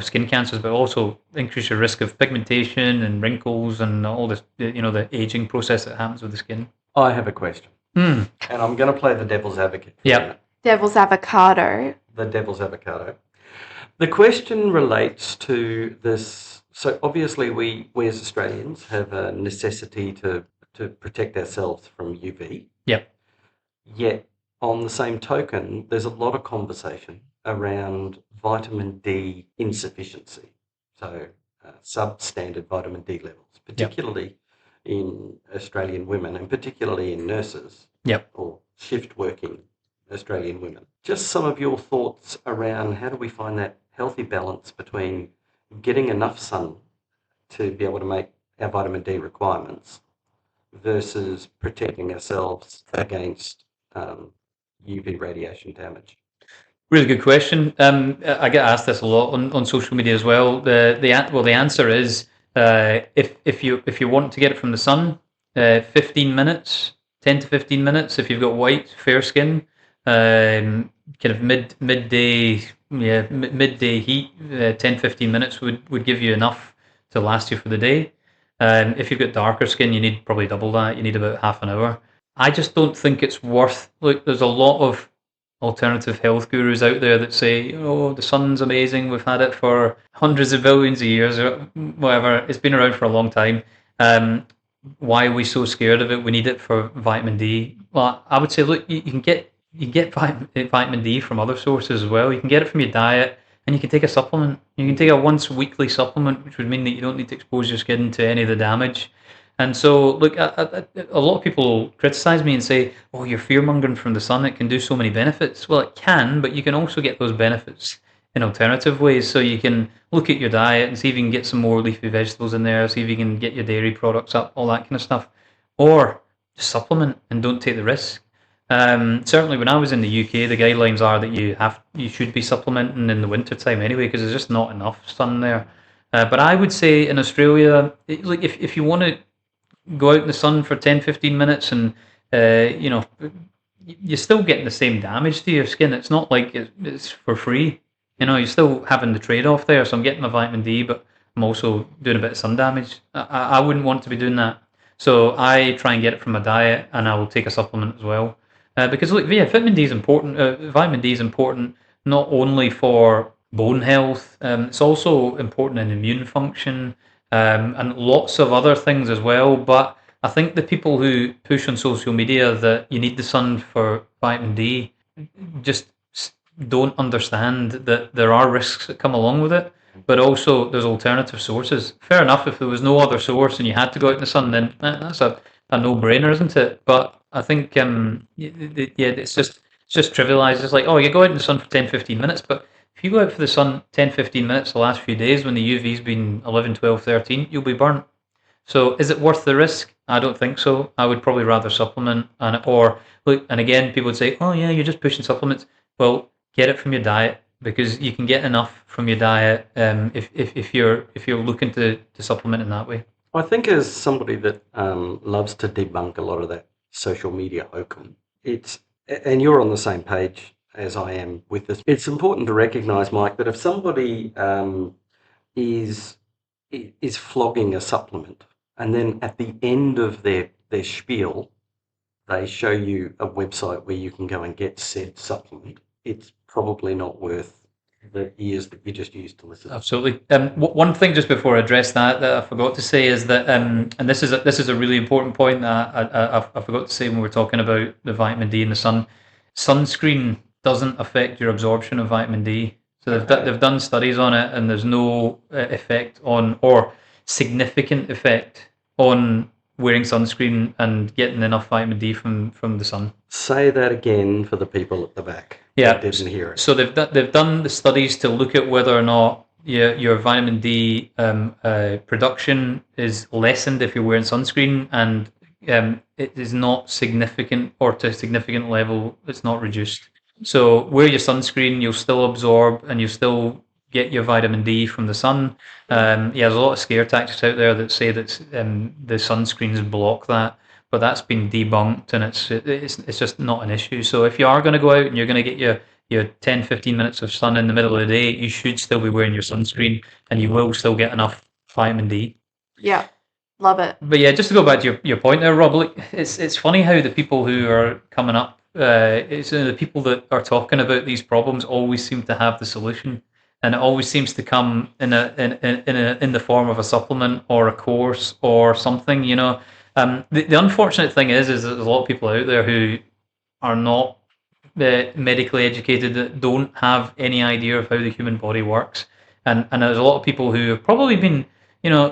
C: skin cancers, but also increase your risk of pigmentation and wrinkles and all this, the aging process that happens with the skin.
B: I have a question. And I'm going to play the devil's advocate.
C: Yeah.
D: Devil's avocado.
B: The devil's avocado. The question relates to this. So obviously we as Australians have a necessity to protect ourselves from UV.
C: Yep.
B: Yet on the same token, there's a lot of conversation around vitamin D insufficiency. So substandard vitamin D levels, particularly in Australian women and particularly in nurses or shift working Australian women. Just some of your thoughts around how do we find that healthy balance between getting enough sun to be able to make our vitamin D requirements versus protecting ourselves against UV radiation damage?
C: Really good question. I get asked this a lot on social media as well. The answer is if you want to get it from the sun, 15 minutes, 10 to 15 minutes. If you've got white, fair skin, kind of midday heat, 10-15 minutes would give you enough to last you for the day. If you've got darker skin, you need probably double that. You need about half an hour. I just don't think it's worth. Look, there's a lot of alternative health gurus out there that say, oh, the sun's amazing, we've had it for hundreds of billions of years or whatever, it's been around for a long time. Why are we so scared of it? We need it for vitamin D. Well, I would say, look, you can get vitamin D from other sources as well. You can get it from your diet, and you can take a supplement. You can take a once weekly supplement, which would mean that you don't need to expose your skin to any of the damage. And so, look, a lot of people criticize me and say, oh, you're fear-mongering from the sun. It can do so many benefits. Well, it can, but you can also get those benefits in alternative ways. So you can look at your diet and see if you can get some more leafy vegetables in there, see if you can get your dairy products up, all that kind of stuff. Or just supplement and don't take the risk. Certainly when I was in the UK, the guidelines are that you should be supplementing in the winter time anyway, because there's just not enough sun there. But I would say in Australia, like if you want to go out in the sun for 10-15 minutes and you're still getting the same damage to your skin. It's not like it's for free. You're still having the trade-off there. So I'm getting my vitamin D, but I'm also doing a bit of sun damage. I wouldn't want to be doing that. So I try and get it from my diet, and I will take a supplement as well. Because look, vitamin D is important. Vitamin D is important not only for bone health, it's also important in immune function, and lots of other things as well. But I think the people who push on social media that you need the sun for vitamin D just don't understand that there are risks that come along with it, but also there's alternative sources. Fair enough, if there was no other source and you had to go out in the sun, then that's a no-brainer, isn't it? But I think it's just trivialized. It's like, oh, you go out in the sun for 10-15 minutes, but if you go out for the sun 10-15 minutes the last few days when the UV's been 11, 12, 13, you'll be burnt. So is it worth the risk? I don't think so. I would probably rather supplement. And again, people would say, oh yeah, you're just pushing supplements. Well, get it from your diet, because you can get enough from your diet if you're looking to supplement in that way.
B: I think as somebody that loves to debunk a lot of that social media hokum, and you're on the same page as I am with this, it's important to recognise, Mike, that if somebody is flogging a supplement, and then at the end of their spiel, they show you a website where you can go and get said supplement, it's probably not worth the ears that you just used to listen.
C: Absolutely. One thing just before I address that I forgot to say is that, and this is a really important point that I forgot to say when we were talking about the vitamin D in the sun. Sunscreen doesn't affect your absorption of vitamin D. So they've done studies on it, and there's no effect on, or significant effect on, wearing sunscreen and getting enough vitamin D from the sun.
B: Say that again for the people at the back.
C: Yeah,
B: that didn't hear it.
C: So they've done the studies to look at whether or not your vitamin D production is lessened if you're wearing sunscreen, and it is not significant, or to a significant level, it's not reduced. So wear your sunscreen, you'll still absorb and you'll still get your vitamin D from the sun. There's a lot of scare tactics out there that say that the sunscreens block that, but that's been debunked, and it's just not an issue. So if you are going to go out and you're going to get your 10-15 minutes of sun in the middle of the day, you should still be wearing your sunscreen, and you will still get enough vitamin D.
D: Yeah, love it.
C: But yeah, just to go back to your point there, Rob, look, it's funny how the people who are coming up, the people that are talking about these problems always seem to have the solution. and it always seems to come in the form of a supplement or a course or something. The unfortunate thing is there's a lot of people out there who are not medically educated, that don't have any idea of how the human body works, and there's a lot of people who have probably been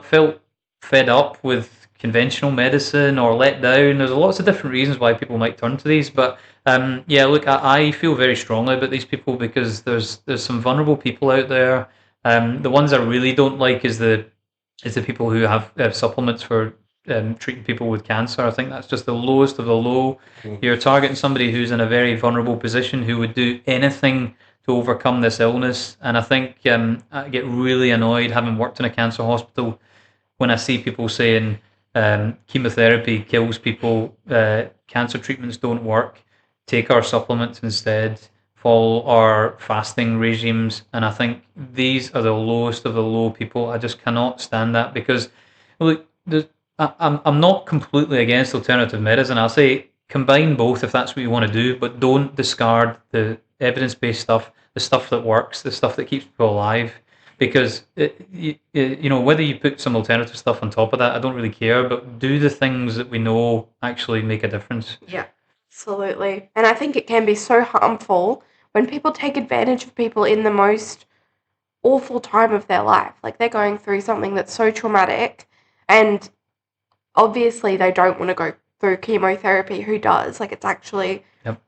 C: felt fed up with conventional medicine or let down. There's lots of different reasons why people might turn to these, but look, I feel very strongly about these people because there's some vulnerable people out there. The ones I really don't like is the people who have supplements for treating people with cancer. I think that's just the lowest of the low. You're targeting somebody who's in a very vulnerable position, who would do anything to overcome this illness. And I think I get really annoyed, having worked in a cancer hospital, when I see people saying chemotherapy kills people, cancer treatments don't work, take our supplements instead, follow our fasting regimes. And I think these are the lowest of the low people. I just cannot stand that, because look, I'm not completely against alternative medicine. I'll say combine both if that's what you want to do, but don't discard the evidence-based stuff, the stuff that works, the stuff that keeps people alive. Because whether you put some alternative stuff on top of that, I don't really care. But do the things that we know actually make a difference.
D: Yeah, absolutely. And I think it can be so harmful when people take advantage of people in the most awful time of their life. Like, they're going through something that's so traumatic, and obviously they don't want to go through chemotherapy. Who does? Like, it's actually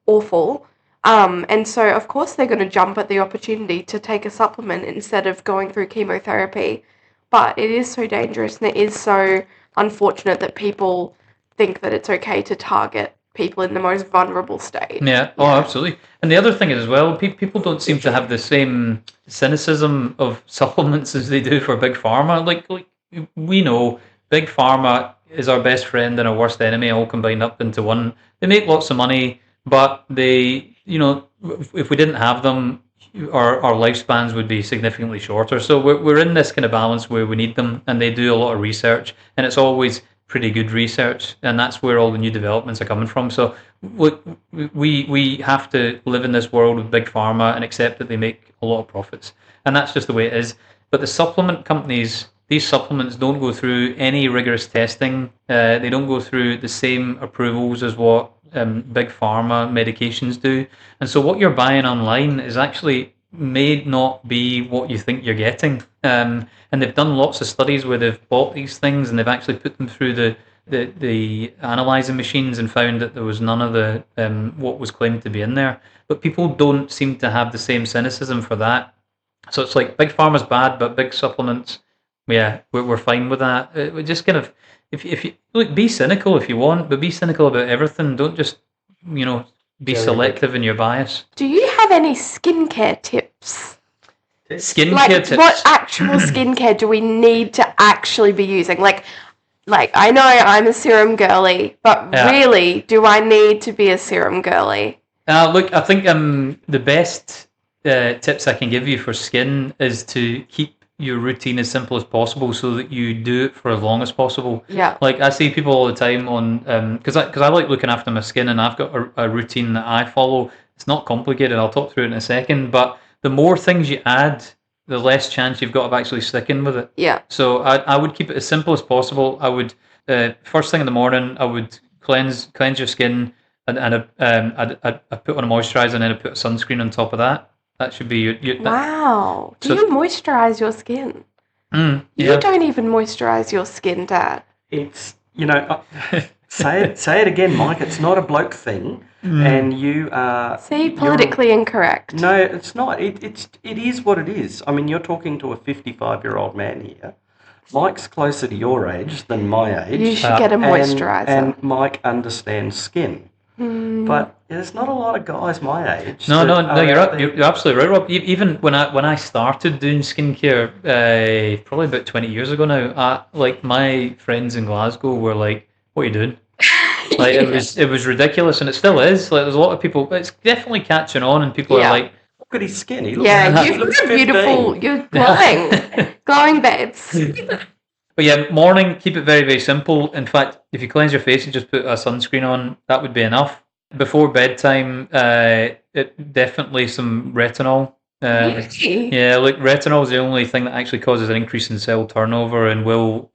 D: awful. And so, of course, they're going to jump at the opportunity to take a supplement instead of going through chemotherapy. But it is so dangerous, and it is so unfortunate that people think that it's okay to target people in the most vulnerable state.
C: Yeah, oh, absolutely. And the other thing is, as well, people don't seem to have the same cynicism of supplements as they do for Big Pharma. Like we know Big Pharma is our best friend and our worst enemy, all combined up into one. They make lots of money, but they, if we didn't have them, our lifespans would be significantly shorter. So we're in this kind of balance where we need them, and they do a lot of research, and it's always pretty good research, and that's where all the new developments are coming from. So we have to live in this world of Big Pharma and accept that they make a lot of profits, and that's just the way it is. But the supplement companies, these supplements don't go through any rigorous testing. They don't go through the same approvals as what Big Pharma medications do. And so what you're buying online is actually may not be what you think you're getting. And they've done lots of studies where they've bought these things and they've actually put them through the analyzing machines and found that there was none of the what was claimed to be in there. But people don't seem to have the same cynicism for that. So it's like Big Pharma's bad, but big supplements, yeah, we're fine with that. We just kind of, if you look, be cynical if you want, but be cynical about everything. Don't just, be selective in your bias.
D: Do you have any skincare tips?
C: Skincare tips?
D: What actual skincare do we need to actually be using? Like I know I'm a serum girly, but really, do I need to be a serum girly?
C: Look, I think the best tips I can give you for skin is to keep your routine as simple as possible so that you do it for as long as possible.
D: Yeah.
C: Like I see people all the time on, because I like looking after my skin, and I've got a routine that I follow. It's not complicated. I'll talk through it in a second. But the more things you add, the less chance you've got of actually sticking with it.
D: Yeah.
C: So I would keep it as simple as possible. I would first thing in the morning, I would cleanse your skin, and I'd put on a moisturizer, and then I'd put a sunscreen on top of that. That should be your
D: wow. Do you moisturize your skin?
C: Yeah.
D: You don't even moisturize your skin, Dad.
B: It's, say it again, Mike. It's not a bloke thing, and you are...
D: See, politically incorrect.
B: No, it's not. It is what it is. I mean, you're talking to a 55-year-old man here. Mike's closer to your age than my age.
D: You should get a moisturizer.
B: And Mike understands skin. But there's not a lot of guys my age.
C: No, you're absolutely right, Rob. Even when I started doing skincare, probably about 20 years ago now, like my friends in Glasgow were like, "What are you doing?" Like it was ridiculous, and it still is. Like there's a lot of people. It's definitely catching on, and people are like,
B: "Look at his skin. He
D: looks beautiful. You're glowing, glowing babes."
C: But yeah, morning, keep it very, very simple. In fact, if you cleanse your face and just put a sunscreen on, that would be enough. Before bedtime, definitely some retinol.
D: Really?
C: Yeah, like retinol is the only thing that actually causes an increase in cell turnover and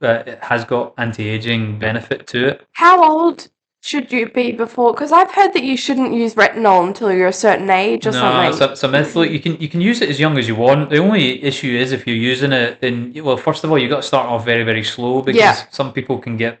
C: it has got anti-aging benefit to it.
D: How old should you be before? Because I've heard that you shouldn't use retinol until you're a certain age or
C: No,
D: something.
C: it's a myth. Look, you can use it as young as you want. The only issue is if you're using it well, first of all, you got to start off very, very slow because
D: Yeah.
C: some people can get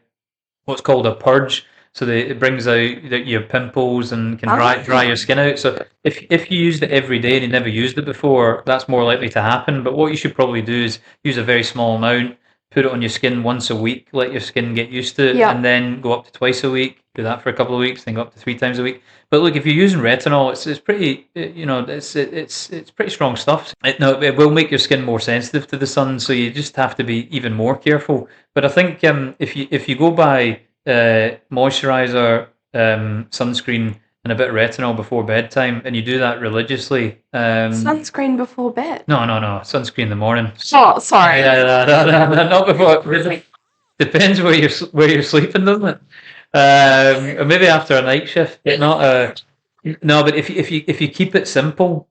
C: what's called a purge. So it brings out your pimples and can dry your skin out. So if you used it every day and you never used it before, that's more likely to happen. But what you should probably do is use a very small amount, put it on your skin once a week, let your skin get used to it,
D: Yeah.
C: and then go up to twice a week. Do that for a couple of weeks, then go up to 3 times a week. But look, if you're using retinol, it's pretty, it's pretty strong stuff. It will make your skin more sensitive to the sun, so you just have to be even more careful. But I think if you go by moisturizer, sunscreen, and a bit of retinol before bedtime, and you do that religiously.
D: Sunscreen before bed.
C: No, sunscreen in the morning.
D: Oh, sorry.
C: No, not before. Depends where you're sleeping, doesn't it? Or maybe after a night shift. Not no, but if you keep it simple.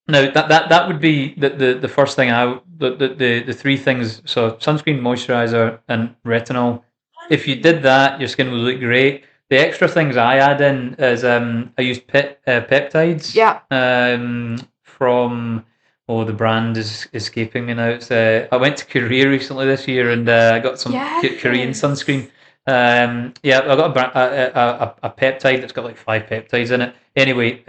C: Now that would be the first thing the three things. So sunscreen, moisturizer, and retinol. If you did that, your skin would look great. The extra things I add in is I use peptides.
D: Yeah.
C: From the brand is escaping me now. It's I went to Korea recently this year and I got some Korean sunscreen. I got a peptide that's got like 5 peptides in it. Anyway,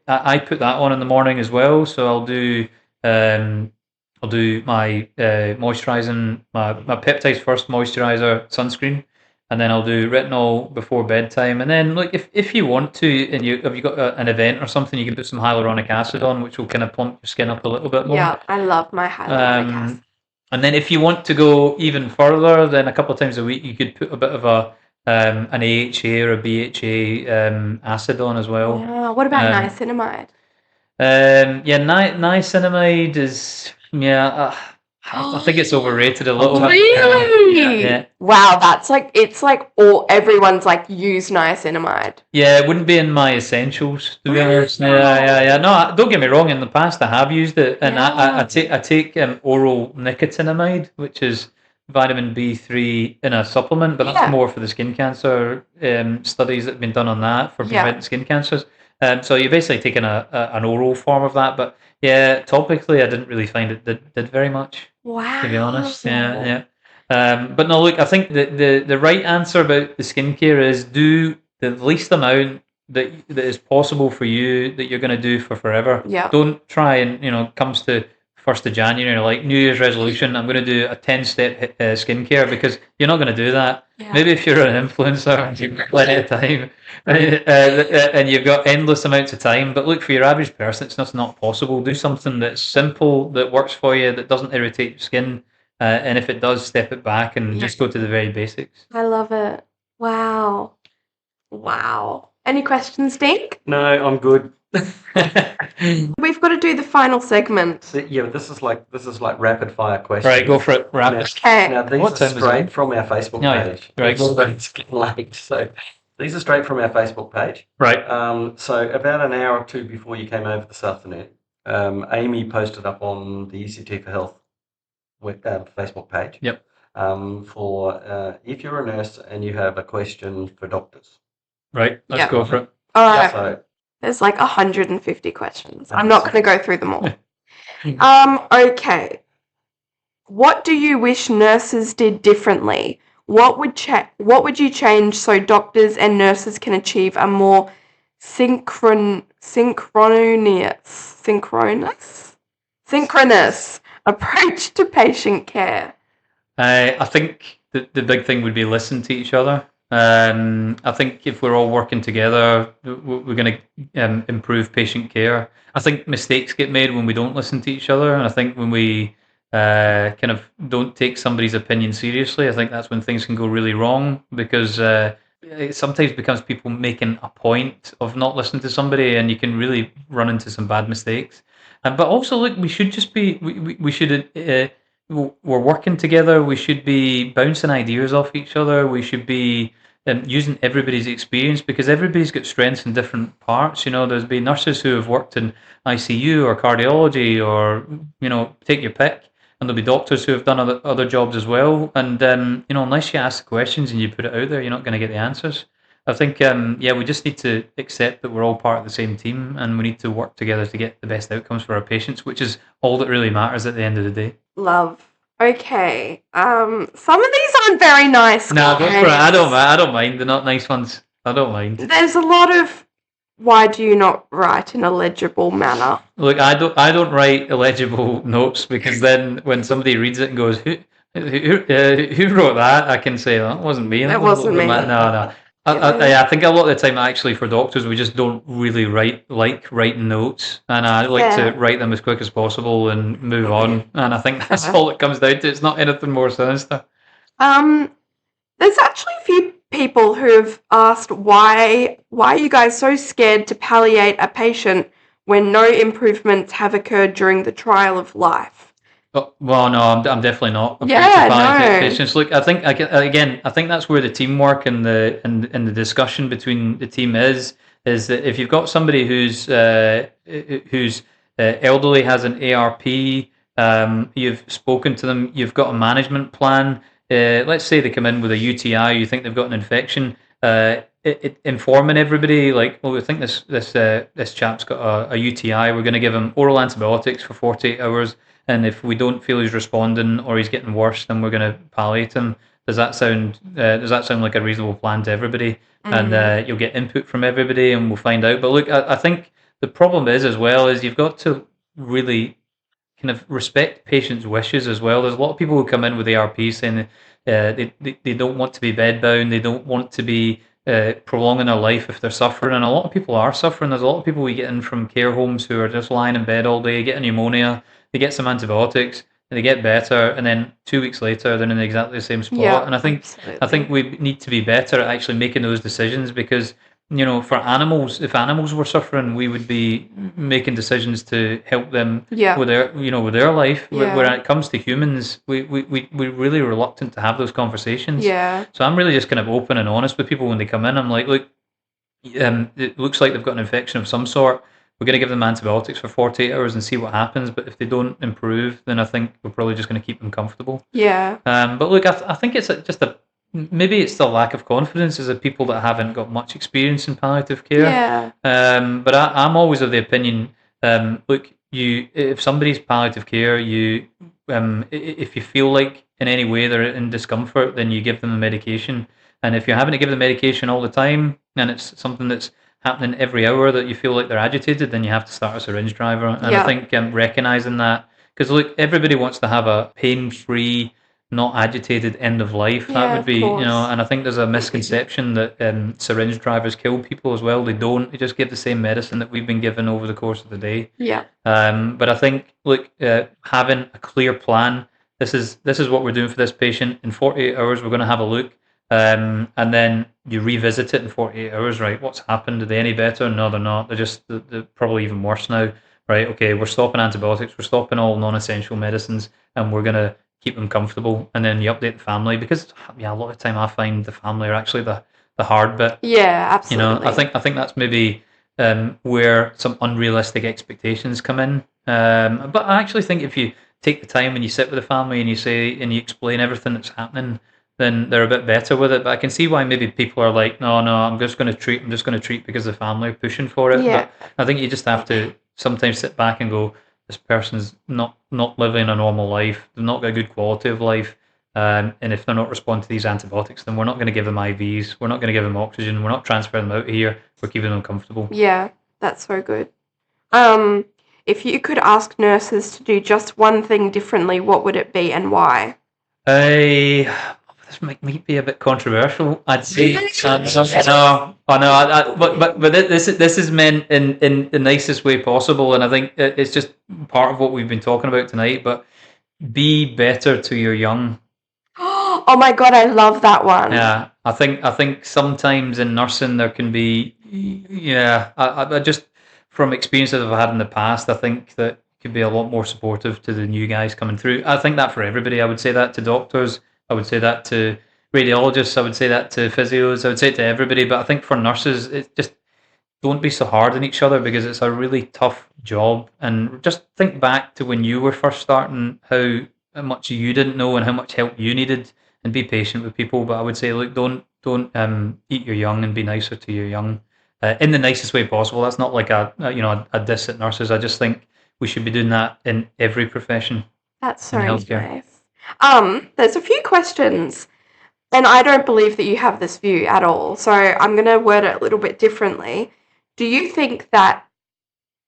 C: I put that on in the morning as well. So I'll do my moisturizing my peptides first, moisturizer, sunscreen, and then I'll do retinol before bedtime. And then, like, if you want to, and if you got an event or something, you can put some hyaluronic acid on, which will kind of plump your skin up a little bit more.
D: Yeah, I love my hyaluronic acid.
C: And then if you want to go even further, then a couple of times a week you could put a bit of an AHA or a BHA acid on as well.
D: Yeah. What about niacinamide?
C: Niacinamide is I think it's overrated a little bit.
D: Really?
C: Yeah.
D: Wow, it's like everyone's like use niacinamide.
C: Yeah, it wouldn't be in my essentials to be honest. Yeah. No, don't get me wrong. In the past, I have used it, and I take oral nicotinamide, which is vitamin B3 in a supplement, but that's more for the skin cancer studies that have been done on that for preventing skin cancers. So you're basically taking an oral form of that, but yeah, topically, I didn't really find it did very much.
D: Wow.
C: To be honest, yeah. But no, look, I think the right answer about the skincare is do the least amount that is possible for you that you're going to do for forever.
D: Yeah.
C: Don't try and comes to 1st of January, like New Year's resolution, I'm going to do a 10-step skincare, because you're not going to do that. Yeah. Maybe if you're an influencer and you've got plenty of time and you've got endless amounts of time, but look, for your average person, it's just not possible. Do something that's simple, that works for you, that doesn't irritate your skin, and if it does, step it back and just go to the very basics.
D: I love it. Wow. Any questions, Dink?
B: No, I'm good.
D: We've got to do the final segment.
B: Yeah, but this is like rapid fire questions.
C: Right, go for it. Rapid.
D: Okay.
B: Now these are straight from our Facebook page.
C: Right, go for it.
B: It's getting late, so these are straight from our Facebook page.
C: Right.
B: So about an hour or two before you came over this afternoon, Amy posted up on the ECT for Health Facebook page.
C: Yep.
B: For if you're a nurse and you have a question for doctors.
C: Right. Let's go for it.
D: All right.
B: So,
D: there's like 150 questions. I'm not going to go through them all. Okay. What do you wish nurses did differently? What would you change so doctors and nurses can achieve a more synchronous approach to patient care?
C: I think the big thing would be listen to each other. I think if we're all working together, we're going to improve patient care. I think mistakes get made when we don't listen to each other, and I think when we kind of don't take somebody's opinion seriously, I think that's when things can go really wrong, because it sometimes becomes people making a point of not listening to somebody, and you can really run into some bad mistakes. But also, look, we should just be we should. We're working together. We should be bouncing ideas off each other. We should be using everybody's experience, because everybody's got strengths in different parts. There's been nurses who have worked in ICU or cardiology or, take your pick. And there'll be doctors who have done other jobs as well. And, unless you ask the questions and you put it out there, you're not going to get the answers. I think, we just need to accept that we're all part of the same team, and we need to work together to get the best outcomes for our patients, which is all that really matters at the end of the day.
D: Love. Okay. Some of these aren't very nice.
C: No, go for it. I don't mind. They're not nice ones. I don't mind.
D: There's a lot of, why do you not write in a legible manner?
C: Look, I don't write illegible notes, because then when somebody reads it and goes, who wrote that? I can say, that wasn't me.
D: That wasn't me.
C: No. I think a lot of the time, actually, for doctors, we just don't really like writing notes, and I like to write them as quick as possible and move on. And I think that's all it comes down to. It's not anything more sinister.
D: There's actually a few people who have asked why are you guys so scared to palliate a patient when no improvements have occurred during the trial of life?
C: Oh, well, no, I'm definitely not afraid
D: Yeah,
C: to palliate
D: no.
C: patients. Look, I think I think that's where the teamwork and the discussion between the team is that if you've got somebody who's elderly, has an ARP, you've spoken to them, you've got a management plan. Let's say they come in with a UTI, you think they've got an infection. Informing everybody, like, well, we think this chap's got a UTI. We're going to give him oral antibiotics for 48 hours. And if we don't feel he's responding or he's getting worse, then we're going to palliate him. Does that sound like a reasonable plan to everybody? Mm-hmm. And you'll get input from everybody, and we'll find out. But look, I think the problem is you've got to really kind of respect patients' wishes as well. There's a lot of people who come in with ARPs saying they don't want to be bedbound, they don't want to be prolonging their life if they're suffering, and a lot of people are suffering. There's a lot of people we get in from care homes who are just lying in bed all day, get a pneumonia, they get some antibiotics, and they get better, and then 2 weeks later they're in exactly the same spot. Yeah, and I think we need to be better at actually making those decisions, because for animals, if animals were suffering, we would be making decisions to help them with their life. Yeah. When it comes to humans, we're really reluctant to have those conversations.
D: Yeah.
C: So I'm really just kind of open and honest with people when they come in. I'm like, look, it looks like they've got an infection of some sort. We're going to give them antibiotics for 48 hours and see what happens. But if they don't improve, then I think we're probably just going to keep them comfortable.
D: Yeah.
C: But look, I think it's maybe it's the lack of confidence as a people that haven't got much experience in palliative care.
D: Yeah.
C: But I'm always of the opinion, look, if somebody's palliative care, if you feel like in any way they're in discomfort, then you give them a medication. And if you're having to give them medication all the time, and it's something that's happening every hour that you feel like they're agitated, then you have to start a syringe driver. And I think recognizing that, because look, everybody wants to have a pain-free, not agitated end of life. That would be, and I think there's a misconception that syringe drivers kill people as well. They don't. They just give the same medicine that we've been given over the course of the day.
D: Yeah.
C: But I think, look, having a clear plan. This is what we're doing for this patient. In 48 hours, we're going to have a look. And then you revisit it in 48 hours, right? What's happened? Are they any better? No, they're not. They're probably even worse now, right? Okay, we're stopping antibiotics, we're stopping all non-essential medicines, and we're going to keep them comfortable. And then you update the family, because a lot of the time I find the family are actually the hard bit.
D: Yeah, absolutely.
C: I think that's maybe where some unrealistic expectations come in. But I actually think if you take the time and you sit with the family and you say and you explain everything that's happening, then they're a bit better with it. But I can see why maybe people are like, no, I'm just going to treat because the family are pushing for it.
D: Yeah.
C: But I think you just have to sometimes sit back and go, this person's not living a normal life. They've not got a good quality of life. And if they're not responding to these antibiotics, then we're not going to give them IVs. We're not going to give them oxygen. We're not transferring them out of here. We're keeping them comfortable.
D: Yeah, that's so good. If you could ask nurses to do just one thing differently, what would it be and why?
C: This might be a bit controversial. I'd say no. But this is meant in the nicest way possible, and I think it's just part of what we've been talking about tonight. But be better to your young.
D: Oh my god, I love that one.
C: Yeah, I think sometimes in nursing there can be, I just from experiences I've had in the past, I think that could be a lot more supportive to the new guys coming through. I think that for everybody. I would say that to doctors. I would say that to radiologists, I would say that to physios, I would say it to everybody. But I think for nurses, it's just don't be so hard on each other because it's a really tough job. And just think back to when you were first starting, how much you didn't know and how much help you needed, and be patient with people. But I would say, look, don't eat your young and be nicer to your young in the nicest way possible. That's not like a diss at nurses. I just think we should be doing that in every profession.
D: That's so nice. There's a few questions, and I don't believe that you have this view at all. So I'm going to word it a little bit differently. Do you think that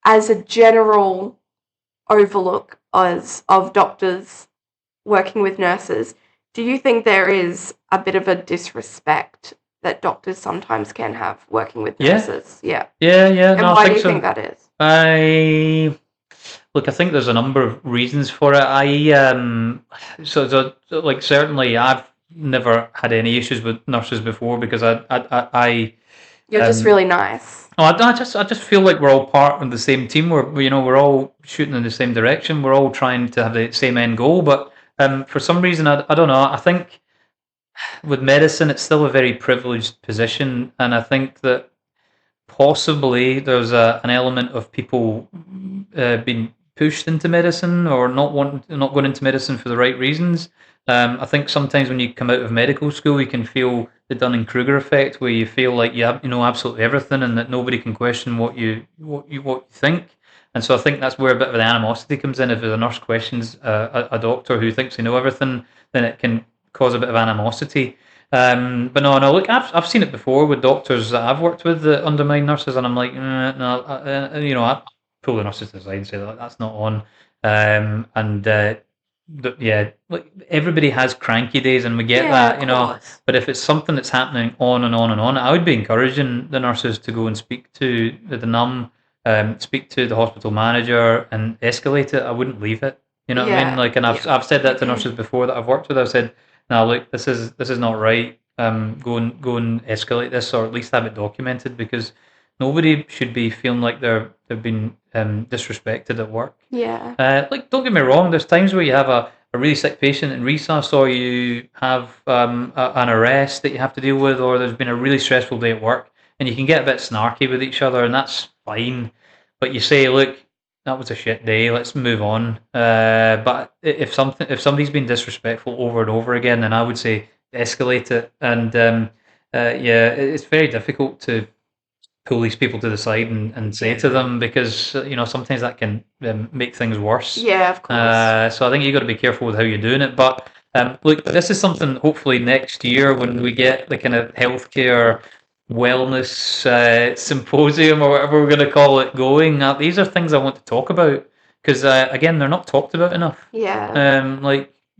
D: as a general overlook of doctors working with nurses, do you think there is a bit of a disrespect that doctors sometimes can have working with nurses? Yeah. And why do you think that is?
C: I think there's a number of reasons for it. So certainly I've never had any issues with nurses before because
D: You're just really nice.
C: I just feel like we're all part of the same team. We're all shooting in the same direction. We're all trying to have the same end goal. But for some reason, I don't know. I think with medicine, it's still a very privileged position, and I think that possibly there's an element of people being pushed into medicine or not going into medicine for the right reasons. I think sometimes when you come out of medical school, you can feel the Dunning-Kruger effect, where you feel like you know absolutely everything and that nobody can question what you think. And so I think that's where a bit of the animosity comes in. If a nurse questions a doctor who thinks they know everything, then it can cause a bit of animosity. But no, look, I've seen it before with doctors that I've worked with that undermine nurses, and I'm like, no, I pull the nurses to the side and say that's not on. Like everybody has cranky days, and we get that, But if it's something that's happening on and on and on, I would be encouraging the nurses to go and speak to the NUM, speak to the hospital manager, and escalate it. I wouldn't leave it. You know what I mean? Like, and I've said that to nurses before that I've worked with. I've said, "Now, look, this is not right. Go and escalate this, or at least have it documented, because nobody should be feeling like they've been disrespected at work."
D: Yeah.
C: Like, don't get me wrong. There's times where you have a really sick patient in resus, or you have an arrest that you have to deal with, or there's been a really stressful day at work, and you can get a bit snarky with each other, and that's fine. But you say, look, that was a shit day, let's move on. But if somebody's been disrespectful over and over again, then I would say escalate it. And it's very difficult to pull these people to the side and say to them, because sometimes that can make things worse.
D: Yeah, of course.
C: So I think you got to be careful with how you're doing it. But look, this is something hopefully next year when we get the kind of healthcare wellness symposium or whatever we're going to call it going. These are things I want to talk about, because again, they're not talked about enough.
D: Yeah.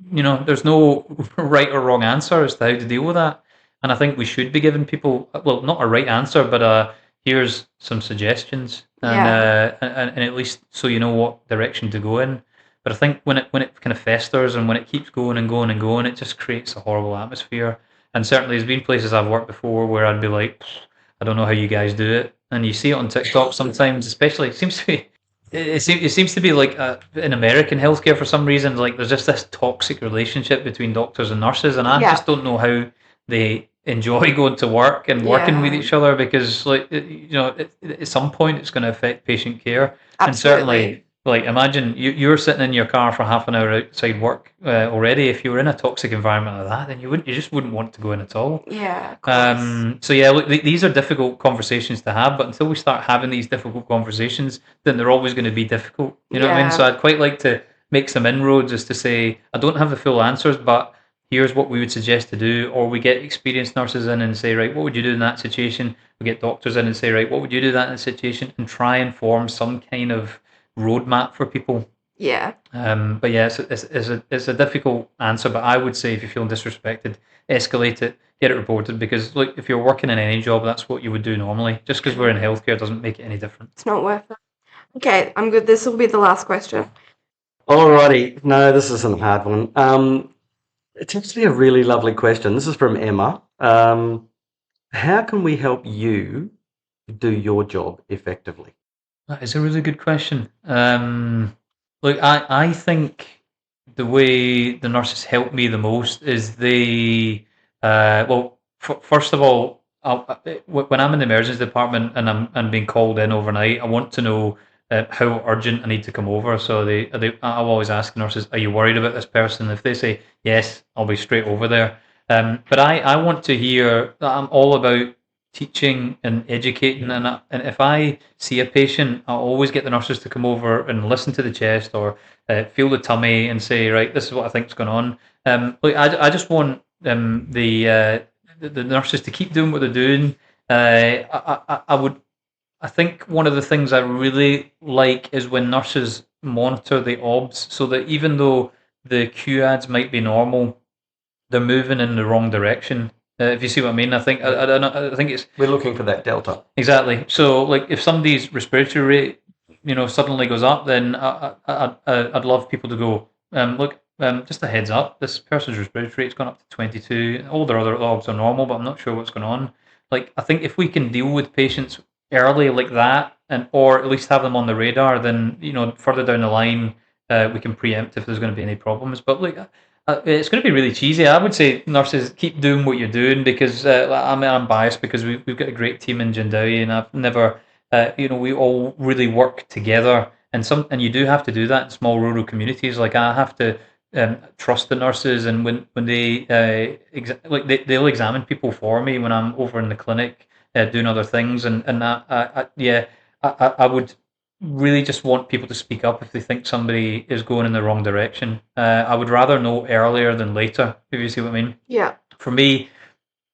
C: There's no right or wrong answer as to how to deal with that, and I think we should be giving people, well, not a right answer, but here's some suggestions, and at least so you know what direction to go in. But I think when it kind of festers and when it keeps going and going and going, it just creates a horrible atmosphere. And certainly there's been places I've worked before where I'd be like, I don't know how you guys do it. And you see it on TikTok sometimes, especially, it seems to be like in American healthcare for some reason, like there's just this toxic relationship between doctors and nurses, and I just don't know how they enjoy going to work and working with each other, because at some point it's going to affect patient care.
D: Absolutely.
C: And certainly, like, imagine you're sitting in your car for half an hour outside work already. If you were in a toxic environment like that, then you just wouldn't want to go in at all.
D: Yeah. Of course.
C: So yeah, look, these are difficult conversations to have, but until we start having these difficult conversations, then they're always going to be difficult. You know what I mean? So I'd quite like to make some inroads, as to say, I don't have the full answers, but here's what we would suggest to do. Or we get experienced nurses in and say, right, what would you do in that situation? We get doctors in and say, right, what would you do in that situation? And try and form some kind of roadmap for people.
D: Yeah.
C: But yeah, it's a difficult answer, but I would say if you're feeling disrespected, escalate it, get it reported, because look, if you're working in any job, that's what you would do normally. Just because we're in healthcare doesn't make it any different.
D: It's not worth it. Okay, I'm good. This will be the last question.
B: Alrighty. No, this isn't a hard one. It's actually a really lovely question. This is from Emma. How can we help you do your job effectively?
C: That is a really good question. Look, I think the way the nurses help me the most is they First of all, when I'm in the emergency department and I'm being called in overnight, I want to know how urgent I need to come over. So I'll always ask nurses, "Are you worried about this person?" If they say yes, I'll be straight over there. But I want to hear that I'm all about teaching and educating, and if I see a patient, I always get the nurses to come over and listen to the chest or feel the tummy and say, right, this is what I think is going on. I just want the nurses to keep doing what they're doing. I think one of the things I really like is when nurses monitor the OBS, so that even though the QADs might be normal, they're moving in the wrong direction. If you see what I mean, I think I think it's
B: we're looking for that delta.
C: Exactly. So, like, if somebody's respiratory rate, suddenly goes up, then I'd love people to go, look, just a heads up, this person's respiratory rate's gone up to 22. All their other logs are normal, but I'm not sure what's going on. Like, I think if we can deal with patients early like that, or at least have them on the radar, then further down the line, we can preempt if there's going to be any problems. But like, it's going to be really cheesy. I would say nurses, keep doing what you're doing, because I'm biased because we've got a great team in Jindawi, and I've never, we all really work together, and you do have to do that in small rural communities. Like, I have to trust the nurses, and when they they'll examine people for me when I'm over in the clinic doing other things, and I would really just want people to speak up if they think somebody is going in the wrong direction. I would rather know earlier than later, if you see what I mean.
D: Yeah.
C: For me,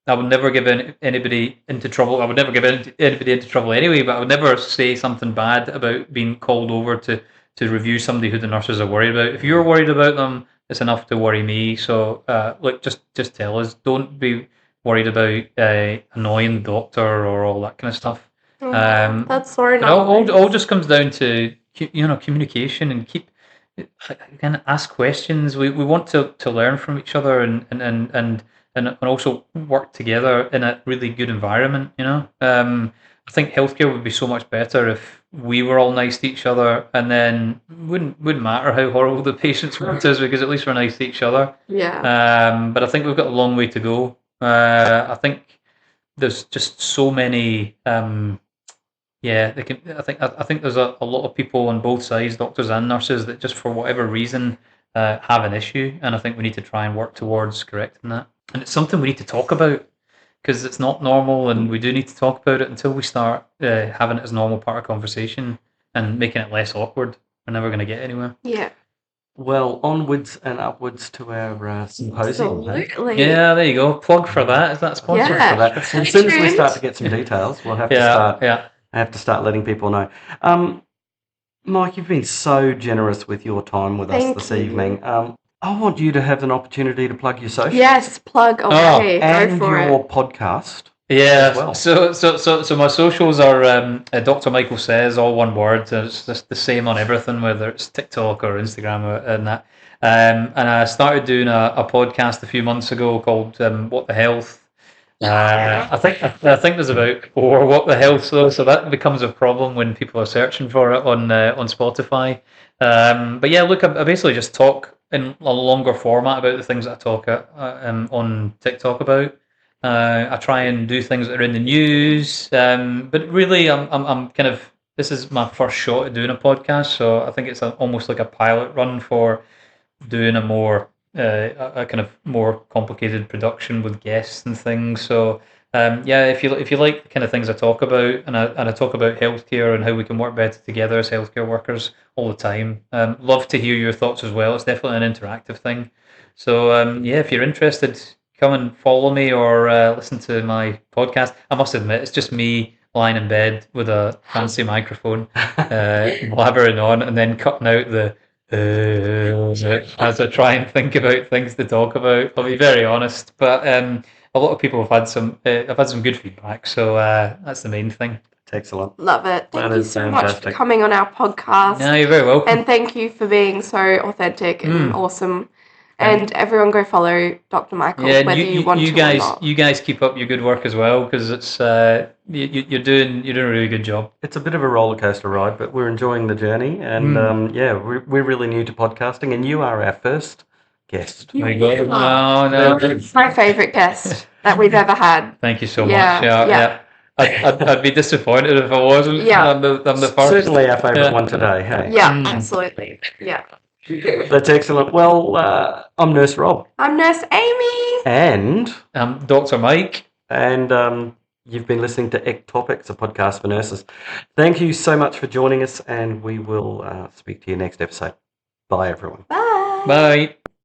C: I would never give anybody into trouble. I would never give anybody into trouble anyway, but I would never say something bad about being called over to review somebody who the nurses are worried about. If you're worried about them, it's enough to worry me. So, just tell us. Don't be worried about annoying the doctor or all that kind of stuff.
D: That's sorry.
C: It all just comes down to communication, and ask questions. We want to learn from each other, and also work together in a really good environment. I think healthcare would be so much better if we were all nice to each other, and then wouldn't matter how horrible the patients were to us, because at least we're nice to each other.
D: Yeah.
C: But I think we've got a long way to go. I think there's just so many. I think there's a lot of people on both sides, doctors and nurses, that just for whatever reason have an issue, and I think we need to try and work towards correcting that. And it's something we need to talk about, because it's not normal, and we do need to talk about it until we start having it as a normal part of conversation and making it less awkward. We're never going to get anywhere.
D: Yeah.
B: Well, onwards and upwards to our symposium.
D: Absolutely.
C: Yeah, there you go. Plug for that. Is that sponsored?
D: Yeah.
B: For that. As soon as we start to get some details, we'll have to start.
C: Yeah.
B: I have to start letting people know. Mike, you've been so generous with your time with us this evening. I want you to have an opportunity to plug your social.
D: Yes, plug away.
B: And
D: Go for
B: your
D: it.
B: podcast.
C: Yeah.
B: Well.
C: So my socials are DrMichael Says, all one word. It's just the same on everything, whether it's TikTok or Instagram and that. And I started doing a podcast a few months ago called What the Health. I think there's about 4 What the Health, though, so that becomes a problem when people are searching for it on Spotify. But yeah, look, I basically just talk in a longer format about the things that I talk on TikTok about. I try and do things that are in the news, but really, I'm kind of, this is my first shot at doing a podcast, so I think it's almost like a pilot run for doing a more a kind of more complicated production with guests and things. So if you like the kind of things I talk about, and I talk about healthcare and how we can work better together as healthcare workers all the time. Love to hear your thoughts as well. It's definitely an interactive thing. So if you're interested, come and follow me or listen to my podcast. I must admit, it's just me lying in bed with a fancy microphone, blabbering on, and then cutting out the as I try and think about things to talk about. I'll be very honest, but a lot of people have had some. I've had some good feedback, so that's the main thing.
B: Excellent.
D: Love it. Thank you so much
B: fantastic.
D: for coming on our podcast.
C: No, you're very welcome.
D: And thank you for being so authentic and awesome. And everyone go follow Dr. Michael, whether you want to or not.
C: You guys keep up your good work as well, because it's you're doing a really good job.
B: It's a bit of a roller coaster ride, but we're enjoying the journey, and we're really new to podcasting, and you are our first guest.
C: My God. Oh, no.
D: It's my favourite guest that we've ever had.
C: Thank you so
D: Yeah,
C: much. Yeah,
D: yeah.
C: yeah. I'd be disappointed if I wasn't.
D: Yeah.
C: I'm the first.
B: Certainly our favourite
C: Yeah.
B: one today, hey?
D: Yeah,
C: Mm.
D: absolutely. Yeah.
B: That's excellent. Well, I'm Nurse Rob.
D: I'm Nurse Amy.
B: And
C: Dr. Mike.
B: you've been listening to ECTopics, a podcast for nurses. Thank you so much for joining us, and we will speak to you next episode. Bye, everyone.
D: Bye.
C: Bye.